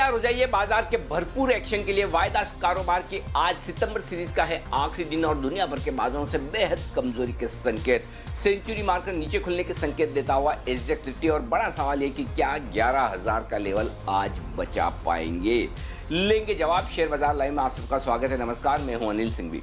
तैयार हो जाइए बाजार के भरपूर एक्शन के लिए। वायदा कारोबार की आज सितंबर सीरीज का है आखिरी दिन और दुनिया भर के बाजारों से बेहद कमजोरी के संकेत, सेंचुरी मारकर नीचे खुलने के संकेत देता हुआ एग्जैक्ट निफ्टी। और बड़ा सवाल ये कि क्या 11,000 का लेवल आज बचा पाएंगे? लेंगे जवाब। शेयर बाजार लाइव में आप सबका स्वागत है। नमस्कार, मैं हूं अनिल सिंघवी।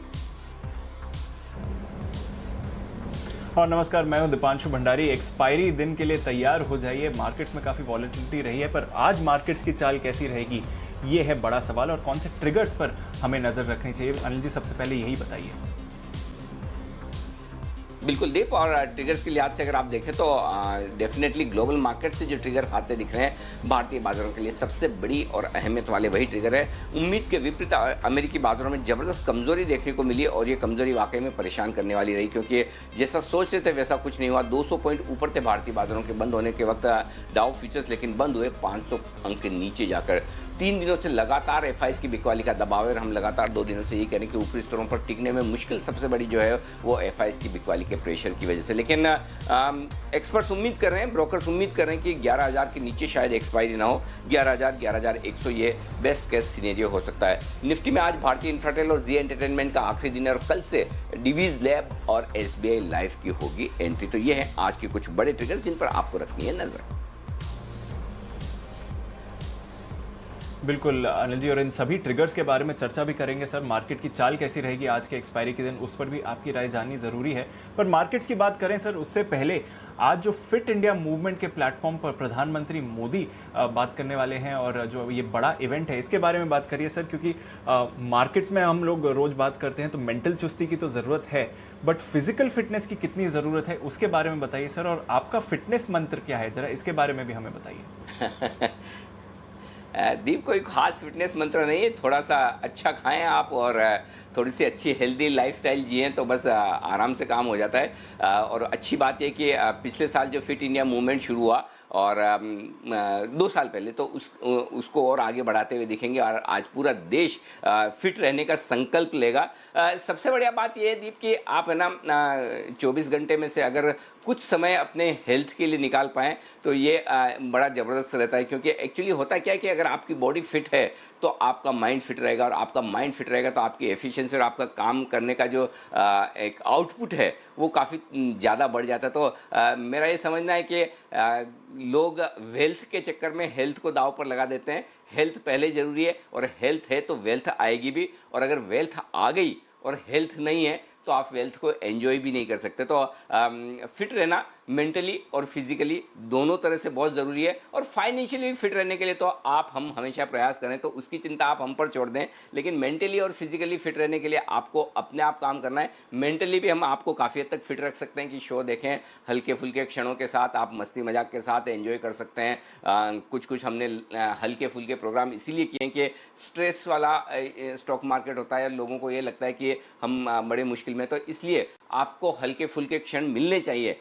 और नमस्कार, मैं हूं दीपांशु भंडारी। एक्सपायरी दिन के लिए तैयार हो जाइए। मार्केट्स में काफ़ी वॉलेटिलिटी रही है, पर आज मार्केट्स की चाल कैसी रहेगी ये है बड़ा सवाल। और कौन से ट्रिगर्स पर हमें नज़र रखनी चाहिए, अनिल जी सबसे पहले यही बताइए। बिल्कुल दीप, और ट्रिगर्स के लिहाज से अगर आप देखें तो डेफिनेटली ग्लोबल मार्केट से जो ट्रिगर आते दिख रहे हैं भारतीय बाजारों के लिए सबसे बड़ी और अहमियत वाले वही ट्रिगर है। उम्मीद के विपरीत अमेरिकी बाजारों में जबरदस्त कमजोरी देखने को मिली और ये कमजोरी वाकई में परेशान करने वाली रही, क्योंकि जैसा सोच रहे थे वैसा कुछ नहीं हुआ। 200 पॉइंट ऊपर थे भारतीय बाजारों के बंद होने के वक्त डाउ फ्यूचर्स, लेकिन बंद हुए 500 अंक के नीचे जाकर। 3 दिनों से लगातार एफआईएस की बिकवाली का दबाव है और हम लगातार 2 दिनों से ये कह रहे हैं कि ऊपरी स्तरों पर टिकने में मुश्किल सबसे बड़ी जो है वो एफआईएस की बिकवाली के प्रेशर की वजह से। लेकिन एक्सपर्ट्स उम्मीद कर रहे हैं, ब्रोकर्स उम्मीद कर रहे हैं कि 11,000 के नीचे शायद एक्सपायरी ना हो। 11,000 11,100 ये बेस्ट केस सिनेरियो हो सकता है। निफ्टी में आज भारतीय इंफ्राटेल और जी एंटरटेनमेंट का आखिरी दिन है और कल से डिवीज लैब और एसबीआई लाइफ की होगी एंट्री। तो ये है आज के कुछ बड़े ट्रिगर्स जिन पर आपको रखनी है नजर। बिल्कुल अनिल जी, और इन सभी ट्रिगर्स के बारे में चर्चा भी करेंगे सर। मार्केट की चाल कैसी रहेगी आज के एक्सपायरी के दिन, उस पर भी आपकी राय जाननी ज़रूरी है। पर मार्केट्स की बात करें सर, उससे पहले आज जो फिट इंडिया मूवमेंट के प्लेटफॉर्म पर प्रधानमंत्री मोदी बात करने वाले हैं और जो ये बड़ा इवेंट है इसके बारे में बात करिए सर। क्योंकि मार्केट्स में हम लोग रोज़ बात करते हैं तो मेंटल चुस्ती की तो ज़रूरत है, बट फिजिकल फिटनेस की कितनी ज़रूरत है उसके बारे में बताइए सर। और आपका फिटनेस मंत्र क्या है, ज़रा इसके बारे में भी हमें बताइए। दीप, कोई खास फिटनेस मंत्र नहीं है। थोड़ा सा अच्छा खाएं आप और थोड़ी सी अच्छी हेल्दी लाइफस्टाइल जिएं तो बस आराम से काम हो जाता है। और अच्छी बात यह कि पिछले साल जो फिट इंडिया मूवमेंट शुरू हुआ और 2 साल पहले तो उसको और आगे बढ़ाते हुए दिखेंगे और आज पूरा देश फिट रहने का संकल्प लेगा। सबसे बढ़िया बात यह है दीप कि आप है ना 24 घंटे में से अगर कुछ समय अपने हेल्थ के लिए निकाल पाएँ तो ये बड़ा ज़बरदस्त रहता है। क्योंकि एक्चुअली होता क्या है कि अगर आपकी बॉडी फिट है तो आपका माइंड फिट रहेगा और आपका माइंड फिट रहेगा तो आपकी एफिशिएंसी और आपका काम करने का जो एक आउटपुट है वो काफ़ी ज़्यादा बढ़ जाता है। तो मेरा ये समझना है कि लोग वेल्थ के चक्कर में हेल्थ को दांव पर लगा देते हैं। हेल्थ पहले ज़रूरी है और हेल्थ है तो वेल्थ आएगी भी, और अगर वेल्थ आ गई और हेल्थ नहीं है तो आप वेल्थ को एंजॉय भी नहीं कर सकते। तो फिट रहना मेंटली और फिजिकली दोनों तरह से बहुत ज़रूरी है। और फाइनेंशियली भी फिट रहने के लिए तो हम हमेशा प्रयास करें, तो उसकी चिंता आप हम पर छोड़ दें। लेकिन मेंटली और फिजिकली फिट रहने के लिए आपको अपने आप काम करना है। मेंटली भी हम आपको काफ़ी हद तक फिट रख सकते हैं कि शो देखें, हल्के फुल्के क्षणों के साथ आप मस्ती मजाक के साथ एंजॉय कर सकते हैं। कुछ हमने हल्के फुल्के प्रोग्राम इसीलिए किए हैं कि स्ट्रेस वाला स्टॉक मार्केट होता है, लोगों को ये लगता है कि हम बड़े मुश्किल में, तो इसलिए आपको हल्के फुल्के क्षण मिलने चाहिए।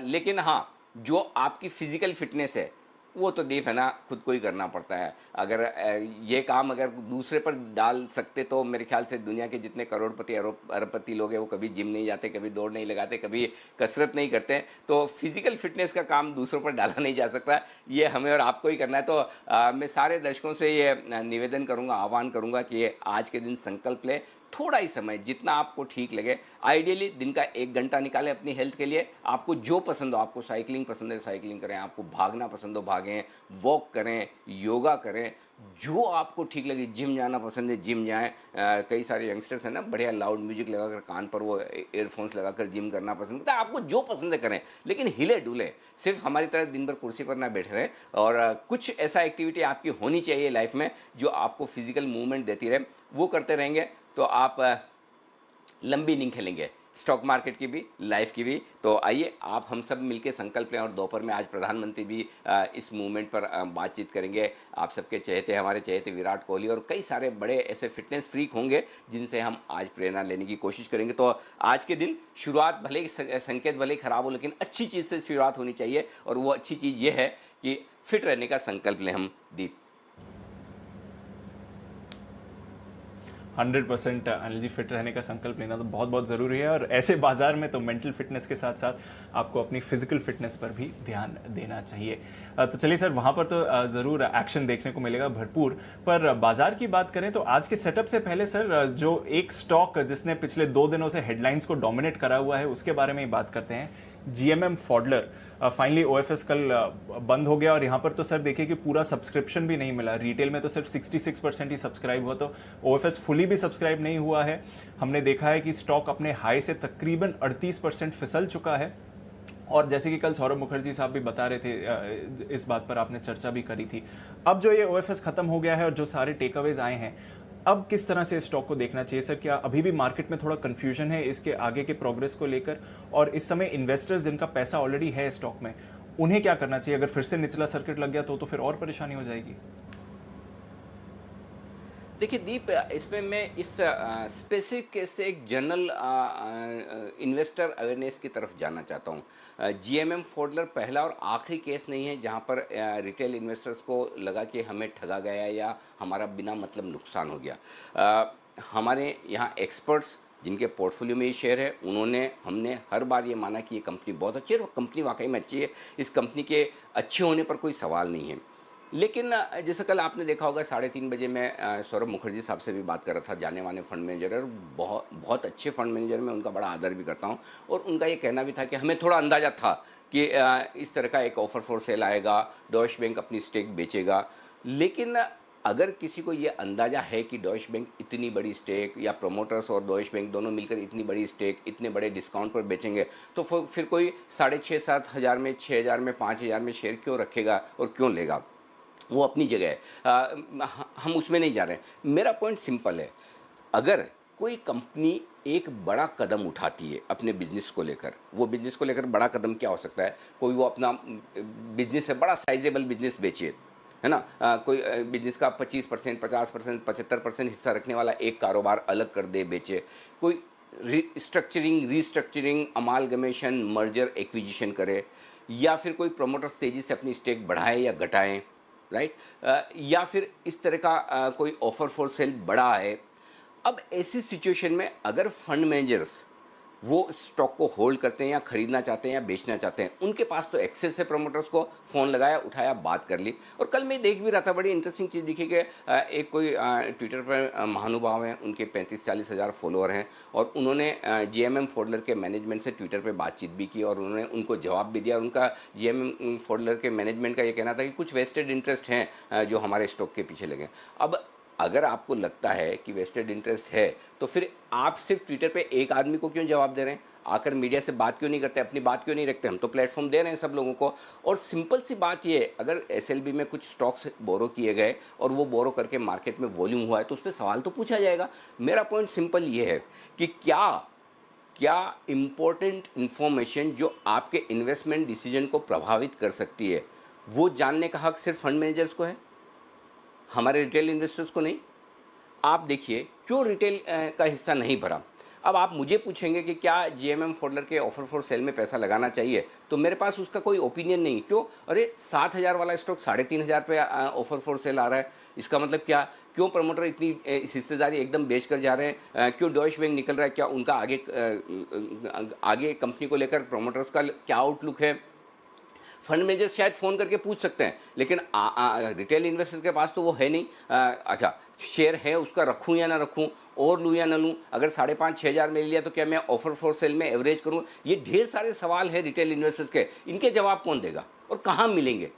लेकिन हाँ, जो आपकी फिजिकल फिटनेस है वो तो दीप है ना खुद को ही करना पड़ता है। अगर ये काम अगर दूसरे पर डाल सकते तो मेरे ख्याल से दुनिया के जितने करोड़पति अरबपति लोग हैं वो कभी जिम नहीं जाते, कभी दौड़ नहीं लगाते, कभी कसरत नहीं करते। तो फिजिकल फिटनेस का काम दूसरों पर डाला नहीं जा सकता, ये हमें और आपको ही करना है। तो मैं सारे दर्शकों से ये निवेदन करूँगा, आह्वान करूँगा कि आज के दिन संकल्प लें, थोड़ा ही समय जितना आपको ठीक लगे, आइडियली दिन का 1 घंटा निकालें अपनी हेल्थ के लिए। आपको जो पसंद हो, आपको साइकिलिंग पसंद है साइकिलिंग करें, आपको भागना पसंद हो भागें, वॉक करें, योगा करें, जो आपको ठीक लगे। जिम जाना पसंद है जिम जाएं। कई सारे यंगस्टर्स हैं ना, बढ़िया लाउड म्यूजिक लगाकर कान पर वो ईयरफोन्स लगाकर जिम करना पसंद करते हैं। आपको जो पसंद है करें, लेकिन हिले डुले, सिर्फ हमारी तरह दिन भर कुर्सी पर ना बैठे रहें। और कुछ ऐसा एक्टिविटी आपकी होनी चाहिए लाइफ में जो आपको फिजिकल मूवमेंट देती रहे, वो करते रहेंगे तो आप लंबी नींद खेलेंगे, स्टॉक मार्केट की भी, लाइफ की भी। तो आइए आप हम सब मिलकर संकल्प लें। और दोपहर में आज प्रधानमंत्री भी इस मूवमेंट पर बातचीत करेंगे। आप सबके चहेते, हमारे चहेते विराट कोहली और कई सारे बड़े ऐसे फिटनेस फ्रीक होंगे जिनसे हम आज प्रेरणा लेने की कोशिश करेंगे। तो आज के दिन शुरुआत भले ही संकेत भले ही खराब हो, लेकिन अच्छी चीज़ से शुरुआत होनी चाहिए। और वो अच्छी चीज़ ये है कि फिट रहने का संकल्प लें हम। दीप। 100% अनिल जी, फिट रहने का संकल्प लेना तो बहुत बहुत ज़रूरी है, और ऐसे बाजार में तो मेंटल फिटनेस के साथ साथ आपको अपनी फिजिकल फिटनेस पर भी ध्यान देना चाहिए। तो चलिए सर, वहाँ पर तो ज़रूर एक्शन देखने को मिलेगा भरपूर, पर बाजार की बात करें तो आज के सेटअप से पहले सर, जो एक स्टॉक जिसने पिछले 2 दिनों से हेडलाइंस को डोमिनेट करा हुआ है उसके बारे में ही बात करते हैं। जीएमएम फॉडलर फाइनली ओएफएस कल बंद हो गया, और यहाँ पर तो सर देखिए कि पूरा सब्सक्रिप्शन भी नहीं मिला। रिटेल में तो सिर्फ 66% ही सब्सक्राइब हुआ, तो ओएफएस फुली भी सब्सक्राइब नहीं हुआ है। हमने देखा है कि स्टॉक अपने हाई से तकरीबन 38% फिसल चुका है, और जैसे कि कल सौरभ मुखर्जी साहब भी बता रहे थे, इस बात पर आपने चर्चा भी करी थी। अब जो ये ओएफएस खत्म हो गया है और जो सारे टेकअवेज आए हैं, अब किस तरह से स्टॉक को देखना चाहिए सर? क्या अभी भी मार्केट में थोड़ा कंफ्यूजन है इसके आगे के प्रोग्रेस को लेकर? और इस समय इन्वेस्टर्स जिनका पैसा ऑलरेडी है स्टॉक में, उन्हें क्या करना चाहिए? अगर फिर से निचला सर्किट लग गया तो फिर और परेशानी हो जाएगी। देखिए दीप, इसमें मैं इस स्पेसिफिक केस से एक जनरल इन्वेस्टर अवेयरनेस की तरफ जाना चाहता हूँ। जीएमएम फॉडलर पहला और आखिरी केस नहीं है जहाँ पर रिटेल इन्वेस्टर्स को लगा कि हमें ठगा गया या हमारा बिना मतलब नुकसान हो गया। हमारे यहाँ एक्सपर्ट्स जिनके पोर्टफोलियो में ये शेयर है, हमने हर बार ये माना कि ये कंपनी बहुत अच्छी है, और कंपनी वाकई में अच्छी है, इस कंपनी के अच्छे होने पर कोई सवाल नहीं है। लेकिन जैसे कल आपने देखा होगा 3:30 बजे मैं सौरभ मुखर्जी साहब से भी बात कर रहा था, जाने माने फंड मैनेजर है, और बहुत बहुत अच्छे फंड मैनेजर, मैं उनका बड़ा आदर भी करता हूं, और उनका ये कहना भी था कि हमें थोड़ा अंदाज़ा था कि इस तरह का एक ऑफर फॉर सेल आएगा, डॉइश बैंक अपनी स्टेक बेचेगा। लेकिन अगर किसी को ये अंदाज़ा है कि डॉइश बैंक इतनी बड़ी स्टेक, या प्रोमोटर्स और डॉइश बैंक दोनों मिलकर इतनी बड़ी स्टेक इतने बड़े डिस्काउंट पर बेचेंगे, तो फिर कोई 6,500-7 हज़ार में, 6 हज़ार में, 5 हज़ार में शेयर क्यों रखेगा और क्यों लेगा? वो अपनी जगह है, हम उसमें नहीं जा रहे हैं। मेरा पॉइंट सिंपल है, अगर कोई कंपनी एक बड़ा कदम उठाती है अपने बिजनेस को लेकर, वो बिजनेस को लेकर बड़ा कदम क्या हो सकता है? कोई वो अपना बिजनेस है, बड़ा साइजेबल बिजनेस बेचे, है ना, कोई बिजनेस का 25%, 50%, 75% हिस्सा रखने वाला एक कारोबार अलग कर दे, बेचे, कोई रीस्ट्रक्चरिंग, अमालगमेशन, मर्जर, एक्विजिशन करे, या फिर कोई प्रोमोटर्स तेज़ी से अपनी स्टेक बढ़ाए या घटाएं, राइट, या फिर इस तरह का कोई ऑफर फॉर सेल बड़ा है। अब ऐसी सिचुएशन में अगर फंड मैनेजर्स वो स्टॉक को होल्ड करते हैं या खरीदना चाहते हैं या बेचना चाहते हैं, उनके पास तो एक्सेस है, प्रमोटर्स को फ़ोन लगाया, उठाया, बात कर ली। और कल मैं देख भी रहा था, बड़ी इंटरेस्टिंग चीज़ दिखी कि एक कोई ट्विटर पर महानुभाव हैं, उनके 35-40 हज़ार फॉलोअर हैं, और उन्होंने जीएमएम फॉडलर के मैनेजमेंट से ट्विटर पर बातचीत भी की, और उन्होंने उनको जवाब भी दिया। उनका जीएमएम फॉडलर के मैनेजमेंट का ये कहना था कि कुछ वेस्टेड इंटरेस्ट हैं जो हमारे स्टॉक के पीछे लगे। अब अगर आपको लगता है कि वेस्टेड इंटरेस्ट है, तो फिर आप सिर्फ ट्विटर पे एक आदमी को क्यों जवाब दे रहे हैं? आकर मीडिया से बात क्यों नहीं करते, अपनी बात क्यों नहीं रखते? हम तो प्लेटफॉर्म दे रहे हैं सब लोगों को। और सिंपल सी बात ये है, अगर एसएलबी में कुछ स्टॉक्स बोरो किए गए और वो बोरो करके मार्केट में वॉल्यूम हुआ है, तो उस पर सवाल तो पूछा जाएगा। मेरा पॉइंट सिंपल ये है कि क्या इम्पोर्टेंट इन्फॉर्मेशन जो आपके इन्वेस्टमेंट डिसीजन को प्रभावित कर सकती है, वो जानने का हक सिर्फ फंड मैनेजर्स को है, हमारे रिटेल इन्वेस्टर्स को नहीं। आप देखिए क्यों रिटेल का हिस्सा नहीं भरा। अब आप मुझे पूछेंगे कि क्या जीएमएम फॉडलर के ऑफर फॉर सेल में पैसा लगाना चाहिए, तो मेरे पास उसका कोई ओपिनियन नहीं। क्यों? अरे 7,000 वाला स्टॉक 3,500 पे ऑफर फॉर सेल आ रहा है, इसका मतलब क्या? क्यों प्रमोटर इतनी हिस्सेदारी एकदम बेच कर जा रहे हैं? क्यों डॉइश बैंक निकल रहा है? क्या उनका आगे कंपनी को लेकर प्रमोटर्स का क्या आउटलुक है? फंड मैनेजर शायद फ़ोन करके पूछ सकते हैं, लेकिन रिटेल इन्वेस्टर के पास तो वो है नहीं। अच्छा, शेयर है उसका, रखूं या ना रखूं, और लूँ या ना लूँ, अगर 5,500-6 हज़ार में लिया तो क्या मैं ऑफर फॉर सेल में एवरेज करूं? ये ढेर सारे सवाल है रिटेल इन्वेस्टर्स के, इनके जवाब कौन देगा और कहाँ मिलेंगे?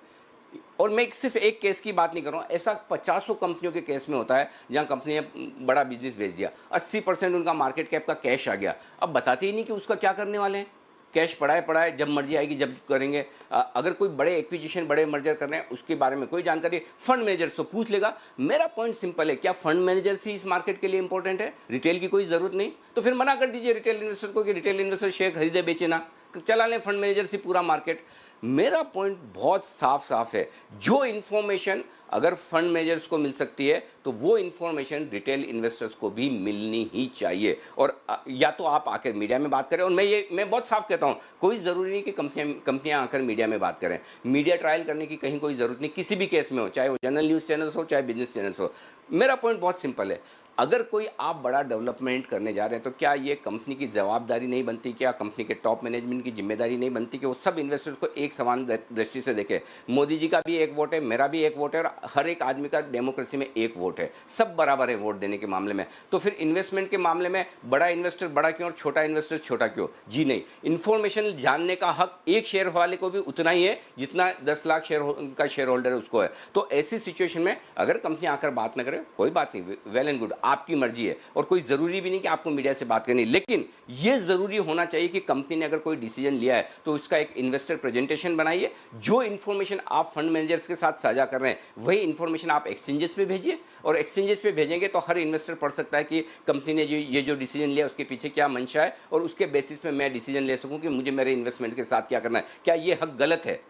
और मैं सिर्फ एक केस की बात नहीं कर रहा हूँ, ऐसा 50 कंपनियों के केस में होता है जहाँ कंपनी ने बड़ा बिजनेस बेच दिया, 80% उनका मार्केट कैप का कैश आ गया, अब बताते ही नहीं कि उसका क्या करने वाले हैं। कैश पड़ा है, जब मर्जी आएगी जब करेंगे। अगर कोई बड़े एक्विजिशन, बड़े मर्जर कर रहे हैं, उसके बारे में कोई जानकारी फंड मैनेजर से पूछ लेगा। मेरा पॉइंट सिंपल है, क्या फंड मैनेजर ही इस मार्केट के लिए इंपॉर्टेंट है? रिटेल की कोई जरूरत नहीं, तो फिर मना कर दीजिए रिटेल इन्वेस्टर को कि रिटेल इन्वेस्टर शेयर खरीदे बेचे ना, चला लें फंड मैनेजर से पूरा मार्केट। मेरा पॉइंट बहुत साफ है, जो इन्फॉर्मेशन अगर फंड मैनेजर्स को मिल सकती है तो वो इन्फॉर्मेशन रिटेल इन्वेस्टर्स को भी मिलनी ही चाहिए। और या तो आप आकर मीडिया में बात करें, और मैं बहुत साफ कहता हूं, कोई ज़रूरी नहीं कि कंपनियां आकर मीडिया में बात करें। मीडिया ट्रायल करने की कहीं कोई ज़रूरत नहीं, किसी भी केस में हो, चाहे वो जनरल न्यूज़ चैनल्स हो, चाहे बिजनेस चैनल्स हो। मेरा पॉइंट बहुत सिंपल है, अगर कोई आप बड़ा डेवलपमेंट करने जा रहे हैं तो क्या ये कंपनी की जवाबदारी नहीं बनती, क्या कंपनी के टॉप मैनेजमेंट की जिम्मेदारी नहीं बनती कि वो सब इन्वेस्टर्स को एक समान दृष्टि से देखे? मोदी जी का भी एक वोट है, मेरा भी एक वोट है, और हर एक आदमी का डेमोक्रेसी में एक वोट है, सब बराबर है वोट देने के मामले में। तो फिर इन्वेस्टमेंट के मामले में बड़ा इन्वेस्टर बड़ा क्यों और छोटा इन्वेस्टर छोटा क्यों? जी नहीं, इन्फॉर्मेशन जानने का हक एक शेयर वाले को भी उतना ही है जितना 10 लाख शेयर का शेयर होल्डर है उसको है। तो ऐसी सिचुएशन में अगर कंपनी आकर बात न करे, कोई बात नहीं, वेल एंड गुड, आपकी मर्जी है, और कोई जरूरी भी नहीं कि आपको मीडिया से बात करनी, लेकिन यह जरूरी होना चाहिए कि कंपनी ने अगर कोई डिसीजन लिया है तो उसका एक इन्वेस्टर प्रेजेंटेशन बनाइए। जो इंफॉर्मेशन आप फंड मैनेजर्स के साथ साझा कर रहे हैं वही इंफॉर्मेशन आप एक्सचेंजेस पे भेजिए, और एक्सचेंजेस पे भेजेंगे तो हर इन्वेस्टर पढ़ सकता है कि कंपनी ने जो डिसीजन लिया उसके पीछे क्या मंशा है, और उसके बेसिस पे मैं डिसीजन ले सकूं कि मुझे मेरे इन्वेस्टमेंट के साथ क्या करना है। क्या ये हक गलत है?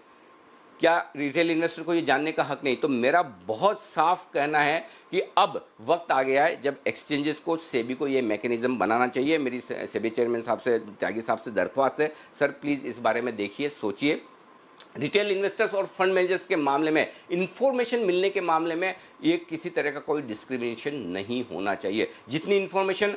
क्या रिटेल इन्वेस्टर को ये जानने का हक नहीं? तो मेरा बहुत साफ कहना है कि अब वक्त आ गया है जब एक्सचेंजेस को, सेबी को ये मैकेनिज्म बनाना चाहिए। मेरी सेबी चेयरमैन साहब से, त्यागी साहब से दरख्वास्त है, सर प्लीज़ इस बारे में देखिए, सोचिए। रिटेल इन्वेस्टर्स और फंड मैनेजर्स के मामले में, इंफॉर्मेशन मिलने के मामले में ये किसी तरह का कोई डिस्क्रिमिनेशन नहीं होना चाहिए। जितनी इंफॉर्मेशन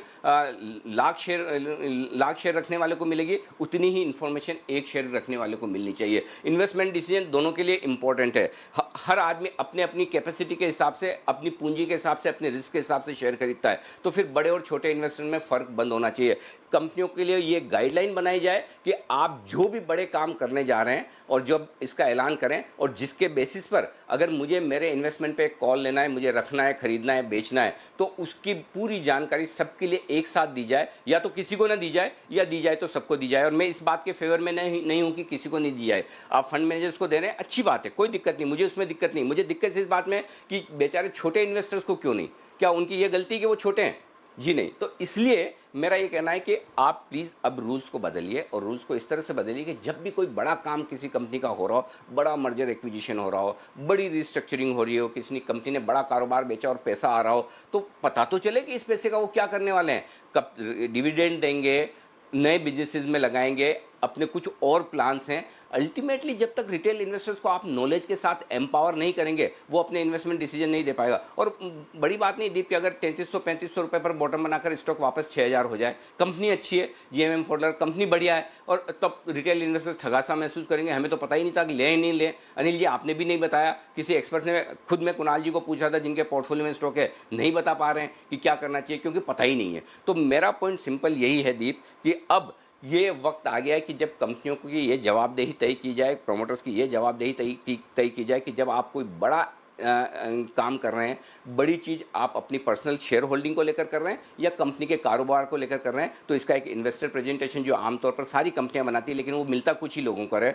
लाख शेयर रखने वाले को मिलेगी उतनी ही इंफॉर्मेशन एक शेयर रखने वाले को मिलनी चाहिए। इन्वेस्टमेंट डिसीजन दोनों के लिए इंपॉर्टेंट है। हर आदमी अपने अपनी कैपेसिटी के हिसाब से, अपनी पूंजी के हिसाब से, अपने रिस्क के हिसाब से शेयर खरीदता है, तो फिर बड़े और छोटे इन्वेस्टर में फर्क बंद होना चाहिए। कंपनियों के लिए ये गाइडलाइन बनाई जाए कि आप जो भी बड़े काम करने जा रहे हैं और जब इसका ऐलान करें, और जिसके बेसिस पर अगर मुझे मेरे इन्वेस्टमेंट पे कॉल लेना है, मुझे रखना है, खरीदना है, बेचना है, तो उसकी पूरी जानकारी सबके लिए एक साथ दी जाए, या तो किसी को ना दी जाए या दी जाए तो सबको दी जाए। और मैं इस बात के फेवर में नहीं हूं कि किसी को नहीं दी जाए। आप फंड मैनेजर्स को दे रहे हैं, अच्छी बात है, कोई दिक्कत नहीं, मुझे उसमें दिक्कत नहीं। मुझे दिक्कत इस बात में कि बेचारे छोटे इन्वेस्टर्स को क्यों नहीं? क्या उनकी ये गलती कि वो छोटे हैं? जी नहीं। तो इसलिए मेरा ये कहना है कि आप प्लीज़ अब रूल्स को बदलिए, और रूल्स को इस तरह से बदलिए कि जब भी कोई बड़ा काम किसी कंपनी का हो रहा हो, बड़ा मर्जर एक्विजिशन हो रहा हो, बड़ी रिस्ट्रक्चरिंग हो रही हो, किसी कंपनी ने बड़ा कारोबार बेचा और पैसा आ रहा हो, तो पता तो चले कि इस पैसे का वो क्या करने वाले हैं, कब डिविडेंड देंगे, नए बिजनेसेस में लगाएंगे, अपने कुछ और प्लान्स हैं। अल्टीमेटली जब तक रिटेल इन्वेस्टर्स को आप नॉलेज के साथ एम्पावर नहीं करेंगे, वो अपने इन्वेस्टमेंट डिसीजन नहीं दे पाएगा। और बड़ी बात नहीं दीप कि अगर 3300-3500 रुपये पर बॉटम बनाकर स्टॉक वापस 6000 हो जाए, कंपनी अच्छी है, जीएमएम फोल्डर कंपनी बढ़िया है, और तब रिटेल इन्वेस्टर्स ठगासा महसूस करेंगे, हमें तो पता ही नहीं था कि ले ही नहीं ले। अनिल जी आपने भी नहीं बताया, किसी एक्सपर्ट ने, खुद मैं कुणाल जी को पूछा था जिनके पोर्टफोलियो में स्टॉक है, नहीं बता पा रहे हैं कि क्या करना चाहिए, क्योंकि पता ही नहीं है। तो मेरा पॉइंट सिंपल यही है दीप कि अब ये वक्त आ गया है कि जब कंपनियों की ये जवाबदेही तय की जाए, प्रोमोटर्स की ये जवाबदेही तय की जाए कि जब आप कोई बड़ा काम कर रहे हैं, बड़ी चीज़ आप अपनी पर्सनल शेयर होल्डिंग को लेकर कर रहे हैं या कंपनी के कारोबार को लेकर कर रहे हैं, तो इसका एक इन्वेस्टर प्रेजेंटेशन जो आमतौर पर सारी कंपनियां बनाती है, लेकिन वो मिलता कुछ ही लोगों को है,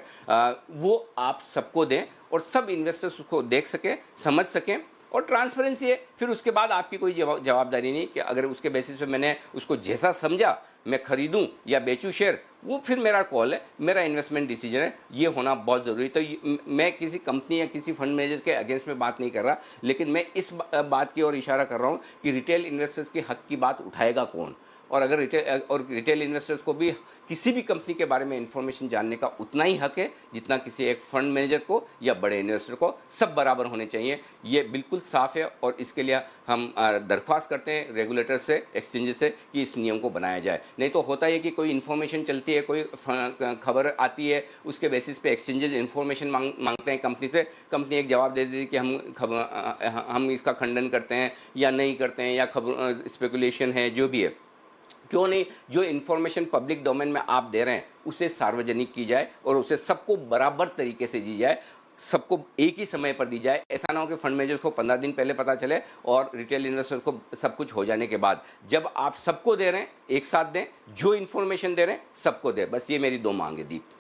वो आप सबको दें और सब इन्वेस्टर्स उसको देख सकें, समझ सकें, और ट्रांसपेरेंसी है। फिर उसके बाद आपकी कोई जवाबदारी नहीं कि अगर उसके बेसिस पे मैंने उसको जैसा समझा मैं खरीदूं या बेचूं शेयर, वो फिर मेरा कॉल है, मेरा इन्वेस्टमेंट डिसीजन है, ये होना बहुत ज़रूरी है। तो मैं किसी कंपनी या किसी फंड मैनेजर के अगेंस्ट में बात नहीं कर रहा, लेकिन मैं इस बात की ओर इशारा कर रहा हूँ कि रिटेल इन्वेस्टर्स के हक की बात उठाएगा कौन, और अगर रिटेल इन्वेस्टर्स को भी किसी भी कंपनी के बारे में इंफॉर्मेशन जानने का उतना ही हक है जितना किसी एक फंड मैनेजर को या बड़े इन्वेस्टर को, सब बराबर होने चाहिए। ये बिल्कुल साफ है, और इसके लिए हम दरख्वास्त करते हैं रेगुलेटर से, एक्सचेंजेस से, कि इस नियम को बनाया जाए। नहीं तो होता है कि कोई इन्फॉर्मेशन चलती है, कोई खबर आती है, उसके बेसिस पे एक्सचेंजेस इन्फॉर्मेशन मांगते हैं कंपनी से, कंपनी एक जवाब दे देती है कि हम इसका खंडन करते हैं या नहीं करते हैं, या खबर स्पेकुलेशन है, जो भी है। क्यों नहीं, जो इन्फॉर्मेशन पब्लिक डोमेन में आप दे रहे हैं उसे सार्वजनिक की जाए और उसे सबको बराबर तरीके से दी जाए, सबको एक ही समय पर दी जाए। ऐसा ना हो कि फंड मैनेजर्स को 15 दिन पहले पता चले और रिटेल इन्वेस्टर्स को सब कुछ हो जाने के बाद। जब आप सबको दे रहे हैं एक साथ दें, जो इन्फॉर्मेशन दे रहे हैं सबको दें। बस ये मेरी 2 मांग है दीप।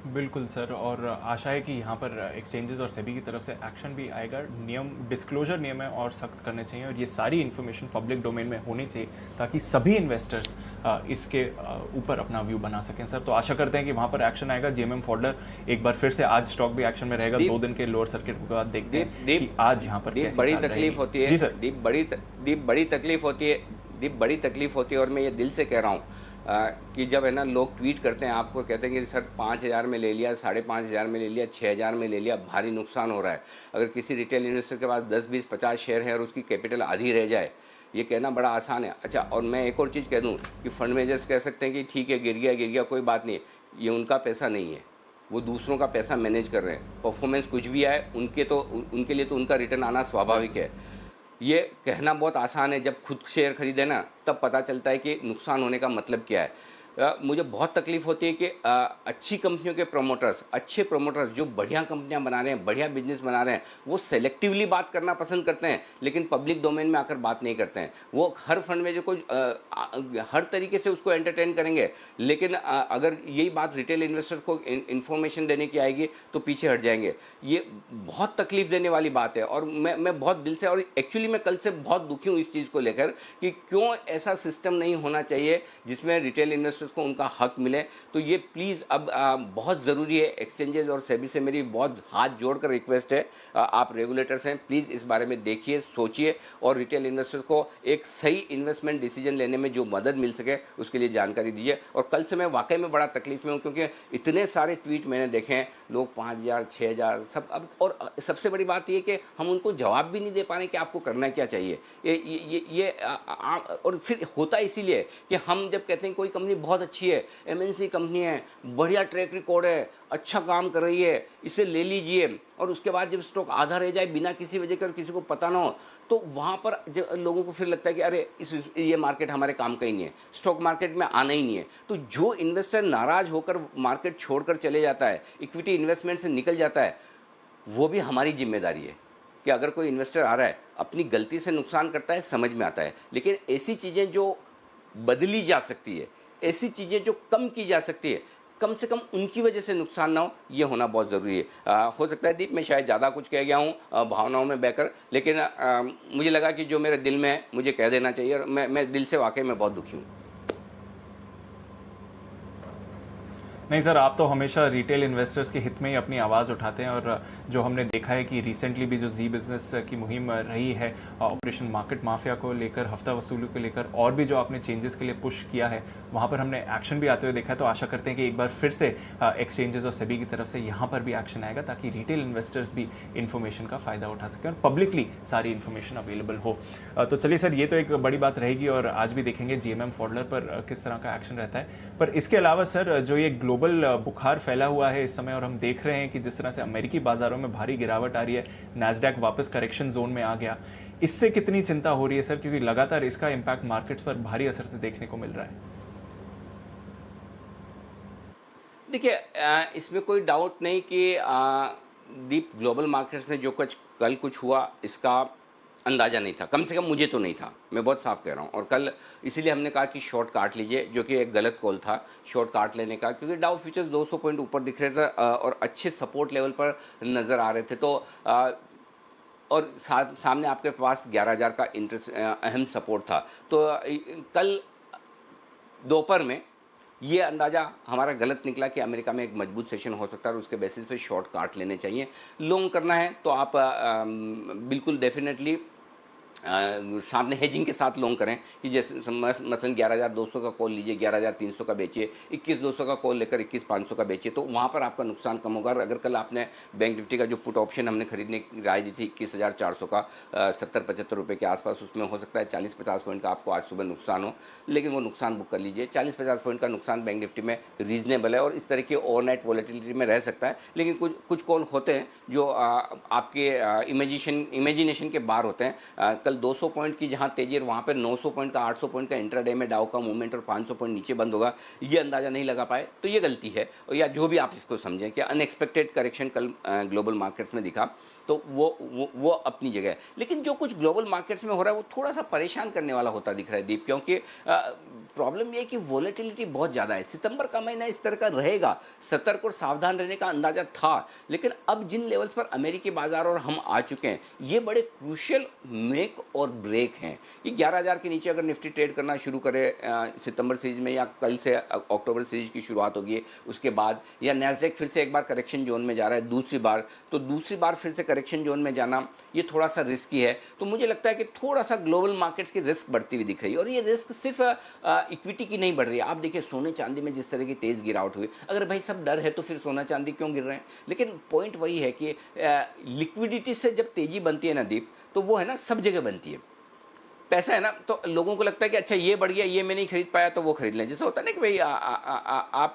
बिल्कुल सर, और आशा है कि यहाँ पर एक्सचेंजेस और सेबी की तरफ से एक्शन भी आएगा। नियम, डिस्क्लोजर नियम है और सख्त करने चाहिए, और ये सारी इन्फॉर्मेशन पब्लिक डोमेन में होनी चाहिए ताकि सभी इन्वेस्टर्स इसके ऊपर अपना व्यू बना सकें सर। तो आशा करते हैं कि वहाँ पर एक्शन आएगा। जीएमएम फोल्डर एक बार फिर से आज स्टॉक भी एक्शन में रहेगा, 2 दिन के लोअर सर्किट के बाद देखते हैं कि आज यहाँ पर कैसी बड़ी तकलीफ होती है। जी सर, बड़ी तकलीफ होती है, और मैं ये दिल से कह रहा हूँ कि जब है ना लोग ट्वीट करते हैं, आपको कहते हैं कि सर 5,000 में ले लिया, 5,500 में ले लिया, 6,000 में ले लिया, भारी नुकसान हो रहा है। अगर किसी रिटेल इन्वेस्टर के पास 10, 20, 50 शेयर है और उसकी कैपिटल आधी रह जाए, ये कहना बड़ा आसान है। अच्छा, और मैं एक और चीज़ कह दूँ कि फंड मैनेजर्स कह सकते हैं कि ठीक है, गिर गया कोई बात नहीं, ये उनका पैसा नहीं है, वो दूसरों का पैसा मैनेज कर रहे हैं। परफॉर्मेंस कुछ भी आए, उनके लिए तो उनका रिटर्न आना स्वाभाविक है। ये कहना बहुत आसान है, जब खुद शेयर खरीदे ना तब पता चलता है कि नुकसान होने का मतलब क्या है। मुझे बहुत तकलीफ़ होती है कि अच्छी कंपनियों के प्रोमोटर्स, अच्छे प्रोमोटर्स जो बढ़िया कंपनियां बना रहे हैं, बढ़िया बिजनेस बना रहे हैं, वो सेलेक्टिवली बात करना पसंद करते हैं, लेकिन पब्लिक डोमेन में आकर बात नहीं करते हैं। वो हर फंड में जो कोई हर तरीके से उसको एंटरटेन करेंगे, लेकिन अगर यही बात रिटेल इन्वेस्टर को इन्फॉर्मेशन देने की आएगी तो पीछे हट जाएंगे। ये बहुत तकलीफ देने वाली बात है, और मैं बहुत दिल से, और एक्चुअली मैं कल से बहुत दुखी हूँ इस चीज़ को लेकर कि क्यों ऐसा सिस्टम नहीं होना चाहिए जिसमें रिटेल इन्वेस्टर को उनका हक मिले। तो ये प्लीज़ अब बहुत ज़रूरी है। एक्सचेंजेस और सेबी से मेरी बहुत हाथ जोड़कर रिक्वेस्ट है, आप रेगुलेटर्स हैं, प्लीज़ इस बारे में देखिए, सोचिए, और रिटेल इन्वेस्टर्स को एक सही इन्वेस्टमेंट डिसीजन लेने में जो मदद मिल सके उसके लिए जानकारी दीजिए। और कल से मैं वाकई में बड़ा तकलीफ में हूँ, क्योंकि इतने सारे ट्वीट मैंने देखे हैं, लोग 5,000, 6,000 सब। अब और सबसे बड़ी बात ये कि हम उनको जवाब भी नहीं दे पा रहे कि आपको करना क्या चाहिए। और फिर होता इसीलिए कि हम जब कहते हैं कोई कंपनी बहुत अच्छी है, एमएनसी कंपनी है, बढ़िया ट्रैक रिकॉर्ड है, अच्छा काम कर रही है, इसे ले लीजिए, और उसके बाद जब स्टॉक आधा रह जाए बिना किसी वजह के और किसी को पता ना हो, तो वहाँ पर लोगों को फिर लगता है कि अरे ये मार्केट हमारे काम का ही नहीं है, स्टॉक मार्केट में आना ही नहीं है। तो जो इन्वेस्टर नाराज होकर मार्केट छोड़कर चले जाता है, इक्विटी इन्वेस्टमेंट से निकल जाता है, वो भी हमारी जिम्मेदारी है कि अगर कोई इन्वेस्टर आ रहा है, अपनी गलती से नुकसान करता है, समझ में आता है, लेकिन ऐसी चीज़ें जो बदली जा सकती है, ऐसी चीज़ें जो कम की जा सकती है, कम से कम उनकी वजह से नुकसान ना हो, ये होना बहुत ज़रूरी है। हो सकता है दीप, मैं शायद ज़्यादा कुछ कह गया हूँ भावनाओं में बहकर, लेकिन मुझे लगा कि जो मेरे दिल में है मुझे कह देना चाहिए, और मैं दिल से वाकई में बहुत दुखी हूँ। नहीं सर, आप तो हमेशा रिटेल इन्वेस्टर्स के हित में ही अपनी आवाज़ उठाते हैं, और जो हमने देखा है कि रिसेंटली भी जो जी बिजनेस की मुहिम रही है ऑपरेशन मार्केट माफिया को लेकर, हफ्ता वसूली को लेकर, और भी जो आपने चेंजेस के लिए पुश किया है, वहाँ पर हमने एक्शन भी आते हुए देखा है। तो आशा करते हैं कि एक बार फिर से एक्सचेंजेस और सेबी की तरफ से यहाँ पर भी एक्शन आएगा, ताकि रिटेल इन्वेस्टर्स भी इन्फॉर्मेशन का फ़ायदा उठा सकें और पब्लिकली सारी इन्फॉर्मेशन अवेलेबल हो। तो चलिए सर, ये तो एक बड़ी बात रहेगी, और आज भी देखेंगे जीएमएम फॉडलर पर किस तरह का एक्शन रहता है। पर इसके अलावा सर, जो ये ग्लोबल बुखार फैला हुआ है इस समय, और हम देख रहे हैं कि जिस तरह से अमेरिकी बाजारों में भारी गिरावट आ रही है, नैस्डैक वापस करेक्शन जोन में आ गया, इससे कितनी चिंता हो रही है सर? क्योंकि लगातार इसका इंपैक्ट मार्केट्स पर भारी असर से देखने को मिल रहा है। देखिए, इसमें कोई डाउट नहीं कि दीप, ग्लोबल मार्केट्स में जो कल कुछ हुआ, इसका अंदाज़ा नहीं था, कम से कम मुझे तो नहीं था, मैं बहुत साफ कह रहा हूँ। और कल इसीलिए हमने कहा कि शॉर्ट काट लीजिए, जो कि एक गलत कॉल था शॉर्ट काट लेने का, क्योंकि डाउ फ्यूचर्स 200 पॉइंट ऊपर दिख रहे थे और अच्छे सपोर्ट लेवल पर नज़र आ रहे थे। तो और सामने आपके पास 11,000 का इंटरेस्ट अहम सपोर्ट था। तो कल दोपहर में ये अंदाज़ा हमारा गलत निकला कि अमेरिका में एक मजबूत सेशन हो सकता है और उसके बेसिस पे शॉर्ट काट लेने चाहिए। लॉन्ग करना है तो आप बिल्कुल डेफिनेटली सामने हेजिंग के साथ लॉन्ग करें कि जैसे मसलन 11,200 का कॉल लीजिए, 11,300 का बेचिए, 21,200 का कॉल लेकर 21,500 का बेचिए, तो वहाँ पर आपका नुकसान कम होगा। अगर कल आपने बैंक निफ्टी का जो पुट ऑप्शन हमने खरीदने की राय दी थी 21,400 का 70-75 रुपये के आसपास, उसमें हो सकता है 40-50 पॉइंट का आपको आज सुबह नुकसान हो, लेकिन वो नुकसान बुक कर लीजिए। 40-50 पॉइंट का नुकसान बैंक निफ्टी में रीजनेबल है और इस तरह की ओवरनाइट वॉलेटिलिटी में रह सकता है। लेकिन कुछ कॉल होते हैं जो आपके इमेजिनेशन के बाहर होते हैं। कल 200 पॉइंट की जहां तेजी है, वहां पर 900 पॉइंट का 800 पॉइंट का इंट्राडे में डाउ का मूवमेंट और 500 पॉइंट नीचे बंद होगा, ये अंदाजा नहीं लगा पाए, तो ये गलती है। और या जो भी आप इसको समझें कि अनएक्सपेक्टेड करेक्शन कल ग्लोबल मार्केट्स में दिखा, तो वो अपनी जगह है। लेकिन जो कुछ ग्लोबल मार्केट्स में हो रहा है वो थोड़ा सा परेशान करने वाला होता दिख रहा है दीप, क्योंकि प्रॉब्लम ये है कि वॉलेटिलिटी बहुत ज़्यादा है। सितंबर का महीना इस तरह का रहेगा, सतर्क और सावधान रहने का अंदाजा था, लेकिन अब जिन लेवल्स पर अमेरिकी बाजार और हम आ चुके हैं, ये बड़े क्रूशियल मेक और ब्रेक हैं। कि 11,000 के नीचे अगर निफ्टी ट्रेड करना शुरू करे सितंबर सीरीज में, या कल से अक्टूबर सीरीज की शुरुआत होगी उसके बाद, या नैस्डैक फिर से एक बार करेक्शन जोन में जा रहा है दूसरी बार, तो दूसरी बार फिर से करेक्शन जोन में जाना ये थोड़ा सा रिस्की है। तो मुझे लगता है कि थोड़ा सा ग्लोबल मार्केट्स की रिस्क बढ़ती हुई दिख रही है, और ये रिस्क सिर्फ इक्विटी की नहीं बढ़ रही है। आप देखिए सोने चांदी में जिस तरह की तेज़ गिरावट हुई, अगर भाई सब डर है तो फिर सोना चांदी क्यों गिर रहे हैं? लेकिन पॉइंट वही है कि लिक्विडिटी से जब तेज़ी बनती है ना दीप, तो वो है ना सब जगह बनती है। पैसा है ना, तो लोगों को लगता है कि अच्छा ये बढ़ गया, ये मैं नहीं खरीद पाया तो वो खरीद लें। जैसे होता है ना कि भाई आप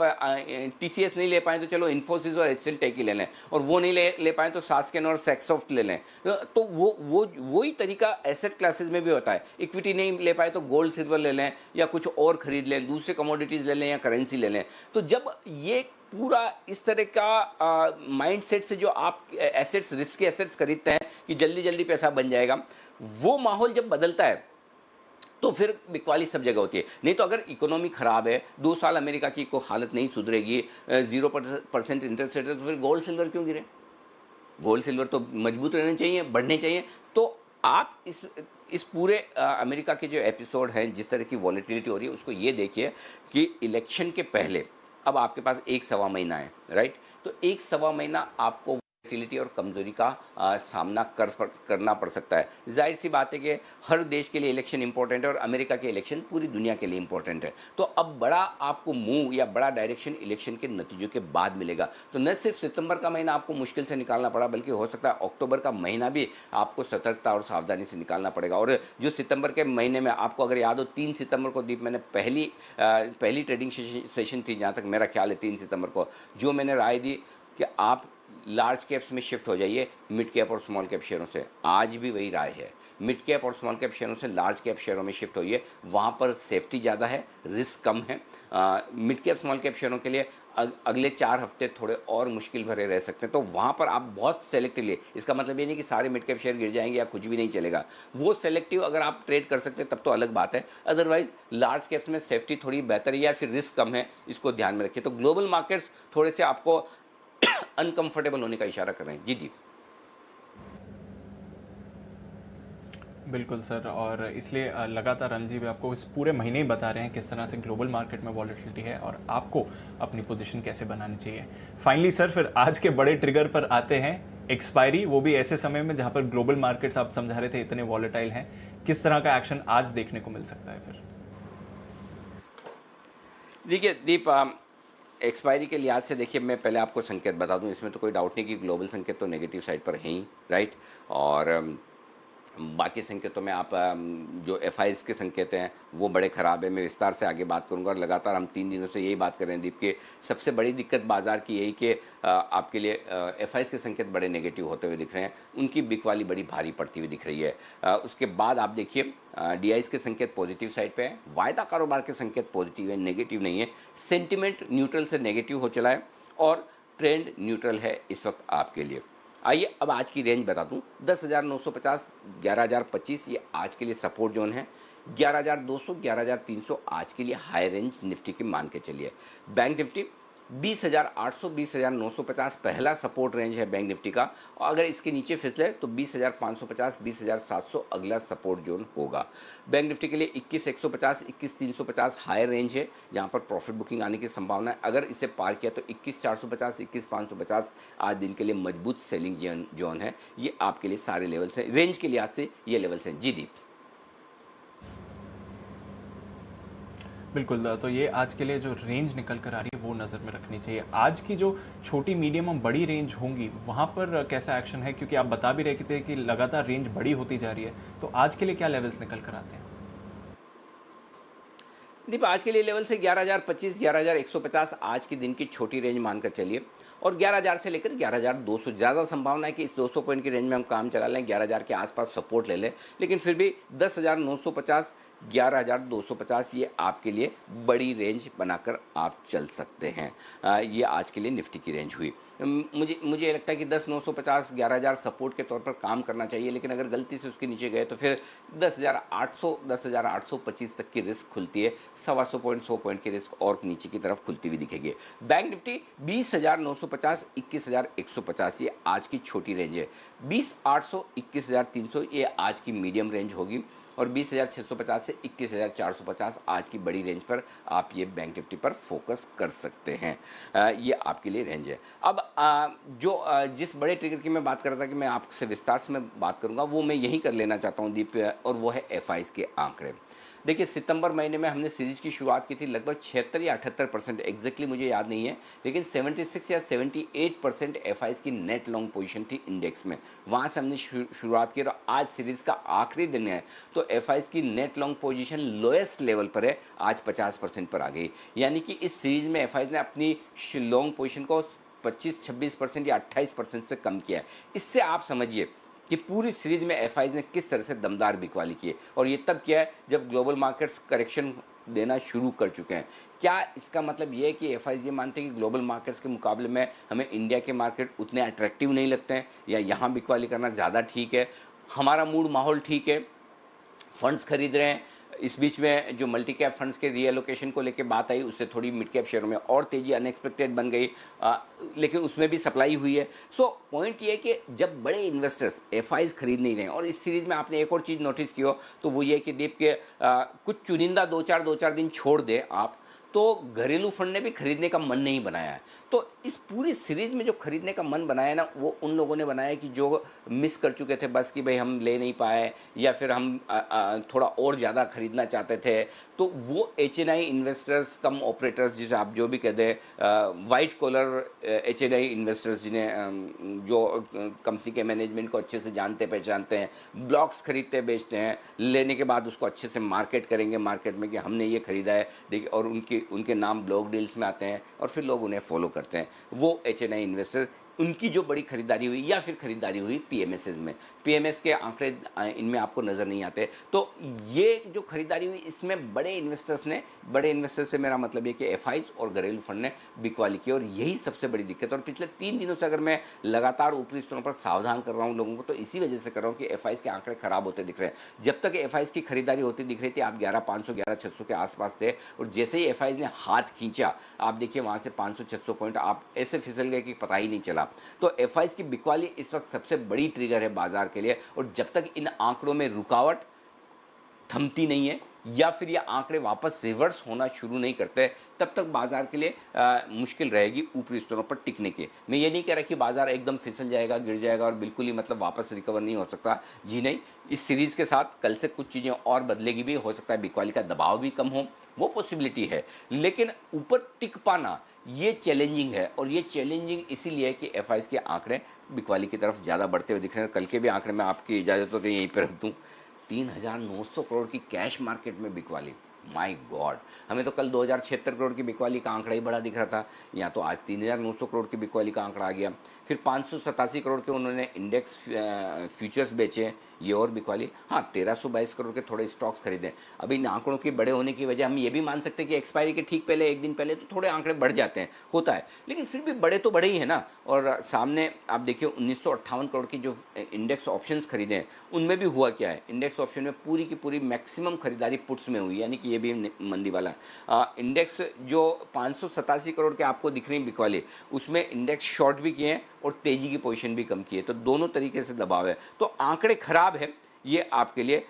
टीसीएस नहीं ले पाए तो चलो इन्फोसिस और एचसीएल टेक ही ले लें, और वो नहीं ले पाए तो सास्केन और सेक्सॉफ्ट ले लें। तो वही तरीका एसेट क्लासेस में भी होता है। इक्विटी नहीं ले पाए तो गोल्ड सिल्वर ले लें, या कुछ और खरीद लें, दूसरे कमोडिटीज़ ले लें, या करेंसी ले लें। तो जब ये पूरा इस तरह का माइंडसेट से जो आप एसेट्स, रिस्की एसेट्स खरीदते हैं कि जल्दी जल्दी पैसा बन जाएगा, वो माहौल जब बदलता है तो फिर बिकवाली सब जगह होती है। नहीं तो अगर इकोनॉमी खराब है, 2 साल अमेरिका की कोई हालत नहीं सुधरेगी, 0% इंटरेस्ट रेट है, तो फिर गोल्ड सिल्वर क्यों गिरे? गोल्ड सिल्वर तो मजबूत रहने चाहिए, बढ़ने चाहिए। तो आप इस पूरे अमेरिका के जो एपिसोड हैं, जिस तरह की वॉलेटिलिटी हो रही है, उसको ये देखिए कि इलेक्शन के पहले अब आपके पास 1-1.25 महीना है, राइट? तो 1-1.25 महीना आपको वॉलेटिलिटी और कमजोरी का सामना करना पड़ सकता है। जाहिर सी बात है कि हर देश के लिए इलेक्शन इंपॉर्टेंट है, और अमेरिका के इलेक्शन पूरी दुनिया के लिए इंपॉर्टेंट है। तो अब बड़ा आपको मूव या बड़ा डायरेक्शन इलेक्शन के नतीजों के बाद मिलेगा। तो न सिर्फ सितंबर का महीना आपको मुश्किल से निकालना पड़ा, बल्कि हो सकता है अक्टूबर का महीना भी आपको सतर्कता और सावधानी से निकालना पड़ेगा। और जो सितंबर के महीने में आपको अगर याद हो, 3 सितंबर को दीप मैंने पहली ट्रेडिंग सेशन थी, जहाँ तक मेरा ख्याल है 3 सितंबर को, जो मैंने राय दी कि आप लार्ज कैप्स में शिफ्ट हो जाइए मिड कैप और स्मॉल कैप शेयरों से। आज भी वही राय है, मिड कैप और स्मॉल कैप शेयरों से लार्ज कैप शेयरों में शिफ्ट होइए, वहाँ पर सेफ्टी ज़्यादा है, रिस्क कम है। मिड कैप स्मॉल कैप शेयरों के लिए अगले 4 हफ्ते थोड़े और मुश्किल भरे रह सकते हैं। तो वहाँ पर आप बहुत सेलेक्टिवली, इसका मतलब ये नहीं कि सारे मिड कैप शेयर गिर जाएंगे या कुछ भी नहीं चलेगा, वो सेलेक्टिव अगर आप ट्रेड कर सकते हैं तब तो अलग बात है। अदरवाइज लार्ज कैप्स में सेफ्टी थोड़ी बेहतर है या फिर रिस्क कम है, इसको ध्यान में रखिए। तो ग्लोबल मार्केट्स थोड़े से आपको अनकंफर्टेबल होने का इशारा कर रहे हैं। जी दीप। बिल्कुल सर, और इसलिए लगातार अनिल जी भी आपको इस पूरे महीने ही बता रहे हैं किस तरह से ग्लोबल मार्केट में वॉलेटिलिटी है और आपको अपनी पोजीशन कैसे बनानी चाहिए। फाइनली सर, फिर आज के बड़े ट्रिगर पर आते हैं, एक्सपायरी, वो भी ऐसे समय में जहां पर ग्लोबल मार्केट्स आप समझा रहे थे इतने वॉलेटाइल हैं। किस तरह का एक्शन आज देखने को मिल सकता है फिर? देखिए दीप, एक्सपायरी के लिहाज से देखिए, मैं पहले आपको संकेत बता दूं, इसमें तो कोई डाउट नहीं कि ग्लोबल संकेत तो नेगेटिव साइड पर है ही, राइट? और बाकी संकेतों में आप जो एफआईज के संकेत हैं वो बड़े ख़राब है। मैं विस्तार से आगे बात करूंगा, और लगातार हम 3 दिनों से यही बात कर रहे हैं दीप के सबसे बड़ी दिक्कत बाजार की यही कि आपके लिए एफआईज के संकेत बड़े नेगेटिव होते हुए दिख रहे हैं, उनकी बिकवाली बड़ी भारी पड़ती हुई दिख रही है। उसके बाद आप देखिए डीआईज के संकेत पॉजिटिव साइड पे हैं, वायदा कारोबार के संकेत पॉजिटिव है, नेगेटिव नहीं है। सेंटिमेंट न्यूट्रल से नेगेटिव हो चला है, और ट्रेंड न्यूट्रल है इस वक्त आपके लिए। आइए अब आज की रेंज बता दूं, 10,950, 11,025 ये आज के लिए सपोर्ट जोन है। 11,200, 11,300 आज के लिए हाई रेंज निफ्टी की मान के चलिए। बैंक निफ्टी 20,800, 20,950 पहला सपोर्ट रेंज है बैंक निफ्टी का, और अगर इसके नीचे फिसले तो 20,550, 20,700 अगला सपोर्ट जोन होगा। बैंक निफ्टी के लिए 21,150, 21,350 हायर रेंज है, जहां पर प्रॉफिट बुकिंग आने की संभावना है। अगर इसे पार किया तो 21,450, 21,550 आज दिन के लिए मजबूत सेलिंग जोन है। ये आपके लिए सारे लेवल्स हैं, रेंज के लिहाज से ये लेवल्स हैं। जी दीप। बिल्कुल, तो ये आज के लिए जो रेंज निकल कर आ रही है वो नज़र में रखनी चाहिए। आज की जो छोटी, मीडियम और बड़ी रेंज होंगी वहाँ पर कैसा एक्शन है, क्योंकि आप बता भी रहे थे कि लगातार रेंज बड़ी होती जा रही है, तो आज के लिए क्या लेवल्स निकल कर आते हैं? दीप, आज के लिए लेवल से 11,025, 11,150 आज के दिन की छोटी रेंज मानकर चलिए, और 11,000 से लेकर 11,200 ज़्यादा संभावना है कि इस 200 पॉइंट की रेंज में हम काम चला लें, 11,000 के आसपास सपोर्ट ले लें। लेकिन फिर भी 10,950, 11,250 ये आपके लिए बड़ी रेंज बनाकर आप चल सकते हैं। ये आज के लिए निफ्टी की रेंज हुई। मुझे लगता है कि 10,950, 11,000 सपोर्ट के तौर पर काम करना चाहिए, लेकिन अगर गलती से उसके नीचे गए तो फिर 10,800, 10,825 तक की रिस्क खुलती है। 125 पॉइंट, 100 पॉइंट की रिस्क और नीचे की तरफ खुलती हुई दिखेगी। बैंक निफ्टी 20,950, 21,150 ये आज की छोटी रेंज है। 20,800, 21,300 ये आज की मीडियम रेंज होगी, और 20,650 से 21,450 आज की बड़ी रेंज पर आप ये बैंक निफ्टी पर फोकस कर सकते हैं। ये आपके लिए रेंज है। अब जिस बड़े ट्रिगर की मैं बात कर रहा था कि मैं आपसे विस्तार से मैं बात करूंगा, वो मैं यही कर लेना चाहता हूं दीप, और वो है एफआईज के आंकड़े। देखिए सितंबर महीने में हमने सीरीज की शुरुआत की थी, लगभग 76 या 78%, एग्जैक्टली मुझे याद नहीं है, लेकिन 76 या 78% एफआईज की नेट लॉन्ग पोजीशन थी इंडेक्स में। वहाँ से हमने शुरुआत की और आज सीरीज का आखिरी दिन है तो एफआईज की net long position lowest level पर है, आज 50% पर आ गई। यानी कि इस सीरीज में एफआईज ने अपनी लॉन्ग पोजीशन को 25-26% या 28% से कम किया है। इससे आप समझिए कि पूरी सीरीज में एफआईज ने किस तरह से दमदार बिकवाली की है, और ये तब किया है जब ग्लोबल मार्केट्स करेक्शन देना शुरू कर चुके हैं। क्या इसका मतलब ये है कि एफआईज ये मानते हैं कि ग्लोबल मार्केट्स के मुकाबले में हमें इंडिया के मार्केट उतने अट्रैक्टिव नहीं लगते हैं, या यहाँ बिकवाली करना ज़्यादा ठीक है, हमारा मूड माहौल ठीक है, फंड्स खरीद रहे हैं? इस बीच में जो मल्टी कैप फंड्स के रीएलोकेशन को लेकर बात आई, उससे थोड़ी मिड कैप शेयरों में और तेजी अनएक्सपेक्टेड बन गई, लेकिन उसमें भी सप्लाई हुई है। सो पॉइंट ये है कि जब बड़े इन्वेस्टर्स एफआईज खरीद नहीं रहे हैं, और इस सीरीज में आपने एक और चीज़ नोटिस की हो तो वो ये है कि दीप के कुछ चुनिंदा दो चार दिन छोड़ दे आप, तो घरेलू फंड ने भी खरीदने का मन नहीं बनाया है। तो इस पूरी सीरीज में जो खरीदने का मन बनाया ना, वो उन लोगों ने बनाया कि जो मिस कर चुके थे बस कि भाई हम ले नहीं पाए, या फिर हम थोड़ा और ज़्यादा खरीदना चाहते थे। तो वो एचएनआई इन्वेस्टर्स कम ऑपरेटर्स, जिसे आप जो भी कह दें, वाइट कॉलर एचएनआई इन्वेस्टर्स, जिन्हें जो कंपनी के मैनेजमेंट को अच्छे से जानते पहचानते हैं, ब्लॉक्स खरीदते बेचते हैं, लेने के बाद उसको अच्छे से मार्केट करेंगे मार्केट में कि हमने ये खरीदा है देखिए, और उनके नाम ब्लॉक डील्स में आते हैं और फिर लोग उन्हें फॉलो करते हैं। वो एचएनआई इन्वेस्टर, उनकी जो बड़ी खरीदारी हुई या फिर खरीदारी हुई पीएमएसएस में, पीएमएस के आंकड़े इनमें आपको नज़र नहीं आते। तो ये जो खरीदारी हुई इसमें बड़े इन्वेस्टर्स से मेरा मतलब ये कि एफआईज और घरेलू फंड ने बिकवाली की, और यही सबसे बड़ी दिक्कत। और पिछले 3 दिनों से अगर मैं लगातार ऊपरी स्तरों पर सावधान कर रहा हूँ लोगों को, तो इसी वजह से कर रहा हूँ कि एफआईज के आंकड़े खराब होते दिख रहे हैं। जब तक एफआईज की खरीदारी होती दिख रही थी, आप 11,500 11,600 के आसपास थे, और जैसे ही एफआईज ने हाथ खींचा, आप देखिए वहाँ से 500-600 पॉइंट आप ऐसे फिसल गए कि पता ही नहीं चला। तो एफआईज की बिकवाली इस वक्त सबसे बड़ी ट्रिगर है बाजार के लिए, और जब तक इन आंकड़ों में रुकावट थमती नहीं है या फिर ये आंकड़े वापस रिवर्स होना शुरू नहीं करते, तब तक बाजार के लिए मुश्किल रहेगी ऊपरी स्तरों पर टिकने के। मैं ये नहीं कह रहा कि बाजार एकदम फिसल जाएगा, गिर जाएगा और बिल्कुल ही मतलब वापस रिकवर नहीं हो सकता, जी नहीं। इस सीरीज के साथ कल से कुछ चीज़ें और बदलेगी भी, हो सकता है बिकवाली का दबाव भी कम हो, वो पॉसिबिलिटी है, लेकिन ऊपर टिक पाना ये चैलेंजिंग है। और ये चैलेंजिंग इसीलिए है कि एफआईज के आंकड़े बिकवाली की तरफ ज़्यादा बढ़ते हुए दिख रहे हैं। कल के भी आंकड़े में आपकी इजाज़त हो तो यहीं पर रख दूँ, 3,900 करोड़ की कैश मार्केट में बिकवाली, माय गॉड। हमें तो कल 2,076 करोड़ की बिकवाली का आंकड़ा ही बड़ा दिख रहा था, यहाँ तो आज 3,900 करोड़ की बिकवाली का आंकड़ा आ गया। फिर 587 करोड़ के उन्होंने इंडेक्स फ्यूचर्स बेचे, ये और बिकवाली। हाँ, 1,322 करोड़ के थोड़े स्टॉक्स खरीदे। अभी इन आंकड़ों के बड़े होने की वजह हम ये भी मान सकते हैं कि एक्सपायरी के ठीक पहले, एक दिन पहले तो थोड़े आंकड़े बढ़ जाते हैं, होता है, लेकिन फिर भी बड़े तो बड़े ही है ना। और सामने आप देखिए 1,958 करोड़ की जो इंडेक्स ऑप्शंस खरीदे हैं, उनमें भी हुआ क्या है, इंडेक्स ऑप्शन में पूरी की पूरी मैक्सिमम खरीदारी पुट्स में हुई, यानी कि ये भी मंदी वाला। इंडेक्स जो 587 करोड़ के आपको दिख रही बिकवाली, उसमें इंडेक्स शॉर्ट भी किए हैं और तेजी की पोजीशन भी कम की है, तो दोनों तरीके से दबाव है। तो आंकड़े खराब है, ये आपके लिए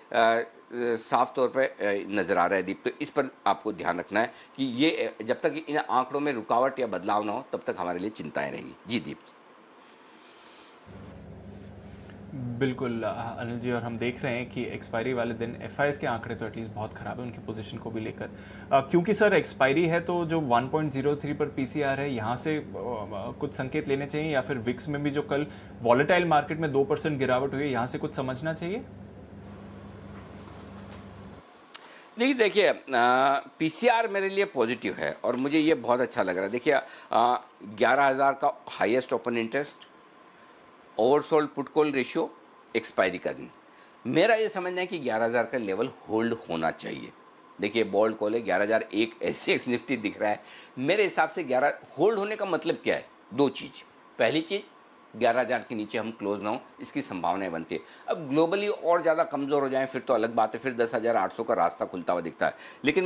साफ तौर पर नज़र आ रहा है दीप। तो इस पर आपको ध्यान रखना है कि ये जब तक इन आंकड़ों में रुकावट या बदलाव ना हो, तब तक हमारे लिए चिंताएं रहेगी। जी दीप। बिल्कुल अनिल जी, और हम देख रहे हैं कि एक्सपायरी वाले दिन एफआईएस के आंकड़े तो एटलीस्ट बहुत खराब है उनकी पोजीशन को भी लेकर, क्योंकि सर एक्सपायरी है तो जो 1.03 पर पीसीआर है, यहाँ से कुछ संकेत लेने चाहिए, या फिर विक्स में भी जो कल वॉलेटाइल मार्केट में 2% गिरावट हुई है, यहाँ से कुछ समझना चाहिए? नहीं, देखिए पीसीआर मेरे लिए पॉजिटिव है और मुझे ये बहुत अच्छा लग रहा है। देखिए 11,000 का highest open interest, oversold put call ratio, expiry का दिन, मेरा ये समझना है कि 11,000 का लेवल होल्ड होना चाहिए। देखिए बोल्ड कॉल है, 11,001 एससीएक्स निफ्टी दिख रहा है, मेरे हिसाब से 11 होल्ड होने का मतलब क्या है, दो चीज़। पहली चीज़, 11,000 के नीचे हम क्लोज ना हो, इसकी संभावनाएं बनती है। अब ग्लोबली और ज़्यादा कमज़ोर हो जाएं फिर तो अलग बात है, फिर 10,800 का रास्ता खुलता हुआ दिखता है। लेकिन